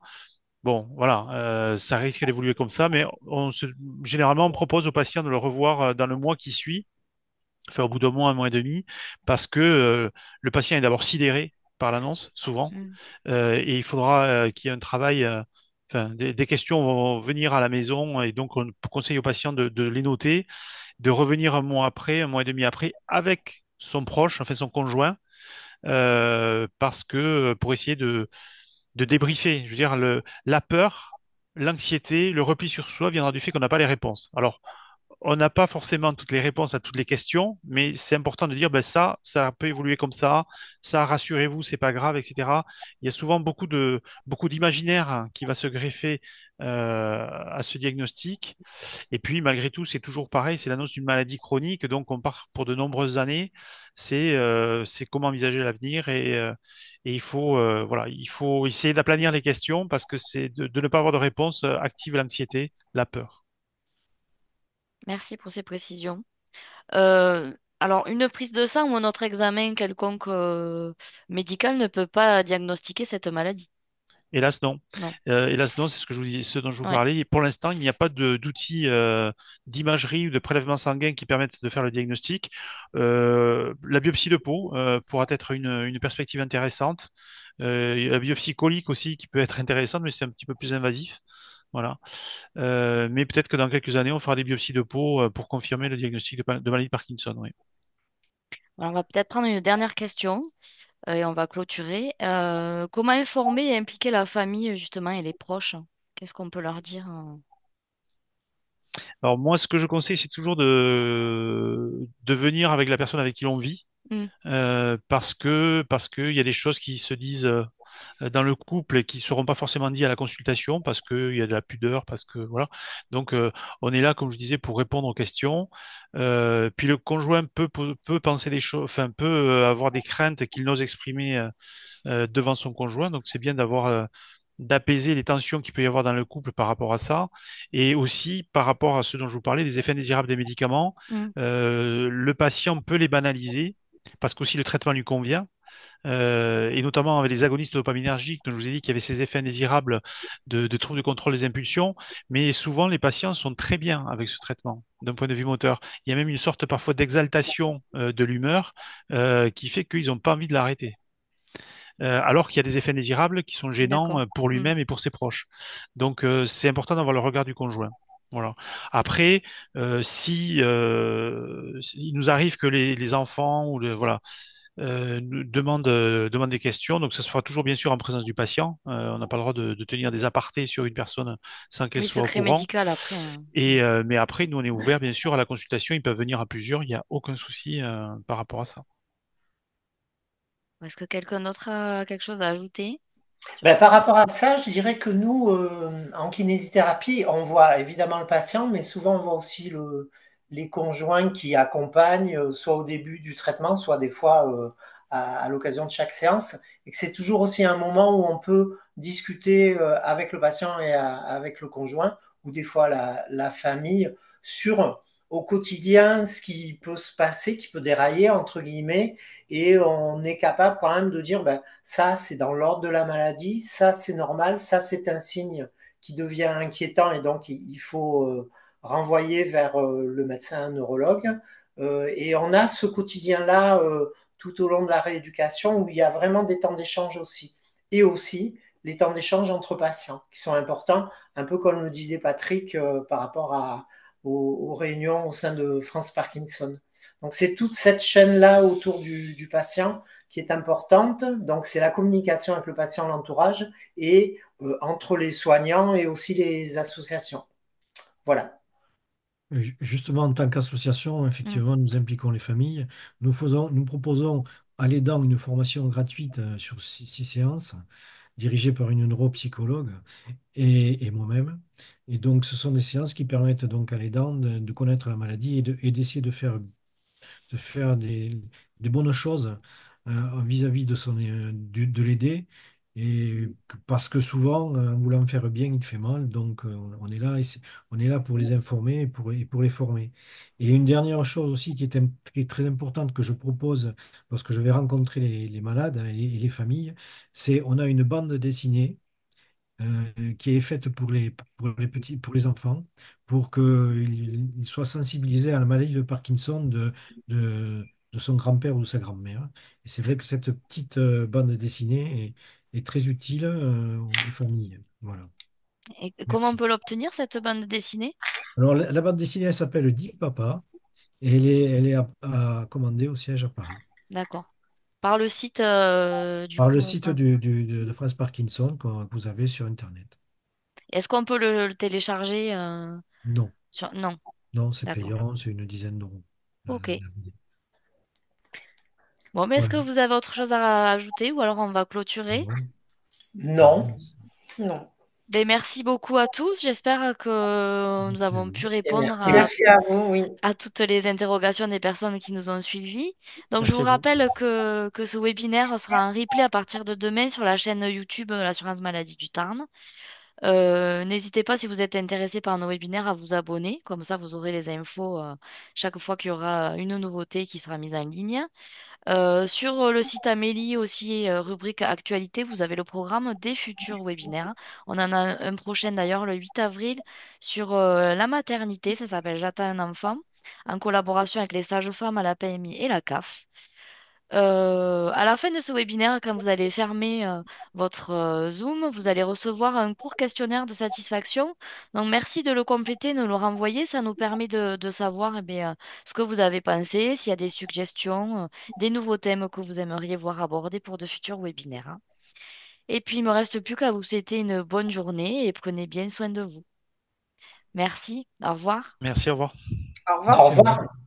Bon, voilà, ça risque d'évoluer comme ça, mais généralement, on propose aux patients de le revoir dans le mois qui suit, enfin au bout d'un mois, un mois et demi, parce que le patient est d'abord sidéré par l'annonce, souvent, Mm. et il faudra qu'il y ait un travail, enfin, des questions vont venir à la maison, et donc on conseille aux patients de les noter, de revenir un mois après, un mois et demi après, avec son proche, enfin son conjoint, parce que pour essayer de débriefer. Je veux dire, la peur, l'anxiété, le repli sur soi viendra du fait qu'on n'a pas les réponses. Alors, on n'a pas forcément toutes les réponses à toutes les questions, mais c'est important de dire, ben ça peut évoluer comme ça, rassurez-vous, c'est pas grave, etc. Il y a souvent beaucoup d'imaginaire, hein, qui va se greffer à ce diagnostic. Et puis, malgré tout, c'est toujours pareil, c'est l'annonce d'une maladie chronique, donc on part pour de nombreuses années. C'est comment envisager l'avenir et voilà, il faut essayer d'aplanir les questions parce que c'est de ne pas avoir de réponse active l'anxiété, la peur. Merci pour ces précisions. Alors, une prise de sang ou un autre examen quelconque médical ne peut pas diagnostiquer cette maladie. Hélas, non. Non. Hélas, non, c'est ce que je vous disais, ce dont je vous Ouais. parlais. Et pour l'instant, il n'y a pas d'outils d'imagerie ou de prélèvement sanguin qui permettent de faire le diagnostic. La biopsie de peau pourra être une perspective intéressante. La biopsie colique aussi qui peut être intéressante, mais c'est un petit peu plus invasif. Voilà. Mais peut-être que dans quelques années, on fera des biopsies de peau pour confirmer le diagnostic de maladie de Parkinson. Oui. Alors, on va peut-être prendre une dernière question et on va clôturer. Comment informer et impliquer la famille, justement, et les proches? Qu'est-ce qu'on peut leur dire? Alors moi, ce que je conseille, c'est toujours de venir avec la personne avec qui l'on vit. Hmm. Parce que il y a des choses qui se disent dans le couple et qui ne seront pas forcément dites à la consultation parce qu'il y a de la pudeur, parce que voilà. Donc on est là, comme je disais, pour répondre aux questions. Puis le conjoint peut penser des choses, enfin peut avoir des craintes qu'il n'ose exprimer devant son conjoint. Donc c'est bien d'apaiser les tensions qu'il peut y avoir dans le couple par rapport à ça, et aussi par rapport à ce dont je vous parlais, des effets indésirables des médicaments. Hmm. Le patient peut les banaliser parce qu'aussi le traitement lui convient, et notamment avec les agonistes dopaminergiques, dont je vous ai dit qu'il y avait ces effets indésirables de troubles de contrôle des impulsions, mais souvent les patients sont très bien avec ce traitement d'un point de vue moteur. Il y a même une sorte parfois d'exaltation de l'humeur qui fait qu'ils n'ont pas envie de l'arrêter. Alors qu'il y a des effets indésirables qui sont gênants D'accord. pour Hmm. lui-même et pour ses proches. Donc c'est important d'avoir le regard du conjoint. Voilà. Après, si il nous arrive que les enfants ou voilà, nous demandent des questions. Donc, ça se fera toujours bien sûr en présence du patient. On n'a pas le droit de tenir des apartés sur une personne sans qu'elle Oui, soit au secret courant. médical après, hein. Hmm. Mais après, nous, on est ouvert bien sûr à la consultation. Ils peuvent venir à plusieurs. Il n'y a aucun souci par rapport à ça. Est-ce que quelqu'un d'autre a quelque chose à ajouter sur Ben, par ça? rapport à ça, je dirais que nous, en kinésithérapie, on voit évidemment le patient, mais souvent on voit aussi les conjoints qui accompagnent, soit au début du traitement, soit des fois à l'occasion de chaque séance, et que c'est toujours aussi un moment où on peut discuter avec le patient et avec le conjoint, ou des fois la famille, sur au quotidien ce qui peut se passer, qui peut dérailler, entre guillemets, et on est capable quand même de dire, ben, ça, c'est dans l'ordre de la maladie, ça, c'est normal, ça, c'est un signe qui devient inquiétant et donc il faut renvoyer vers le médecin neurologue. Et on a ce quotidien-là tout au long de la rééducation où il y a vraiment des temps d'échange aussi. Et aussi les temps d'échange entre patients qui sont importants, un peu comme le disait Patrick par rapport aux réunions au sein de France Parkinson. Donc c'est toute cette chaîne-là autour du patient qui est importante. Donc, c'est la communication avec le patient, l'entourage et entre les soignants et aussi les associations. Voilà. Justement, en tant qu'association, Mm. effectivement, nous impliquons les familles. Nous proposons à l'aidant une formation gratuite sur 6 séances, dirigée par une neuropsychologue et moi-même. Et donc, ce sont des séances qui permettent donc à l'aidant de connaître la maladie et d'essayer de faire des bonnes choses vis-à-vis de de l'aider. Parce que souvent, en voulant faire bien, il fait mal. Donc, on est là, on est là pour les informer et pour les former. Et une dernière chose aussi qui est très importante que je propose lorsque je vais rencontrer les malades et les familles, c'est on a une bande dessinée qui est faite pour les enfants, pour qu'ils soient sensibilisés à la maladie de Parkinson de son grand-père ou de sa grand-mère. Et c'est vrai que cette petite bande dessinée est très utile aux familles. Voilà, Et comment on merci. peut l'obtenir, cette bande dessinée? Alors, la bande dessinée, elle s'appelle Deep Papa et elle est à commander au siège à Paris. D'accord. Par le site, du Par le coup, site enfin, de France Parkinson que vous avez sur Internet. est-ce qu'on peut le télécharger Non, Non, non, c'est d'accord. payant, c'est une dizaine d'euros. Ok. La vidéo. Bon, mais est-ce Voilà. que vous avez autre chose à ajouter ou alors on va clôturer? Non, c'est Non. bon. Non. Ben, merci beaucoup à tous. J'espère que nous Merci à avons vous. pu Et répondre merci Merci à vous, oui. à toutes les interrogations des personnes qui nous ont suivis. Donc, je Merci vous à vous. rappelle que ce webinaire sera en replay à partir de demain sur la chaîne YouTube de l'Assurance Maladie du Tarn. N'hésitez pas, si vous êtes intéressé par nos webinaires, à vous abonner. Comme ça, vous aurez les infos chaque fois qu'il y aura une nouveauté qui sera mise en ligne. Sur le site Amélie aussi, rubrique actualité, vous avez le programme des futurs webinaires. On en a un prochain d'ailleurs le 8 avril sur la maternité, ça s'appelle J'attends un enfant, en collaboration avec les sages-femmes à la PMI et la CAF. À la fin de ce webinaire, quand vous allez fermer votre Zoom, vous allez recevoir un court questionnaire de satisfaction. Donc, merci de le compléter, de le renvoyer. Ça nous permet de savoir eh bien, ce que vous avez pensé, s'il y a des suggestions, des nouveaux thèmes que vous aimeriez voir abordés pour de futurs webinaires, hein. Et puis, il me reste plus qu'à vous souhaiter une bonne journée et prenez bien soin de vous. Merci, au revoir. Merci, au revoir. Au revoir. Au Merci à vous. revoir.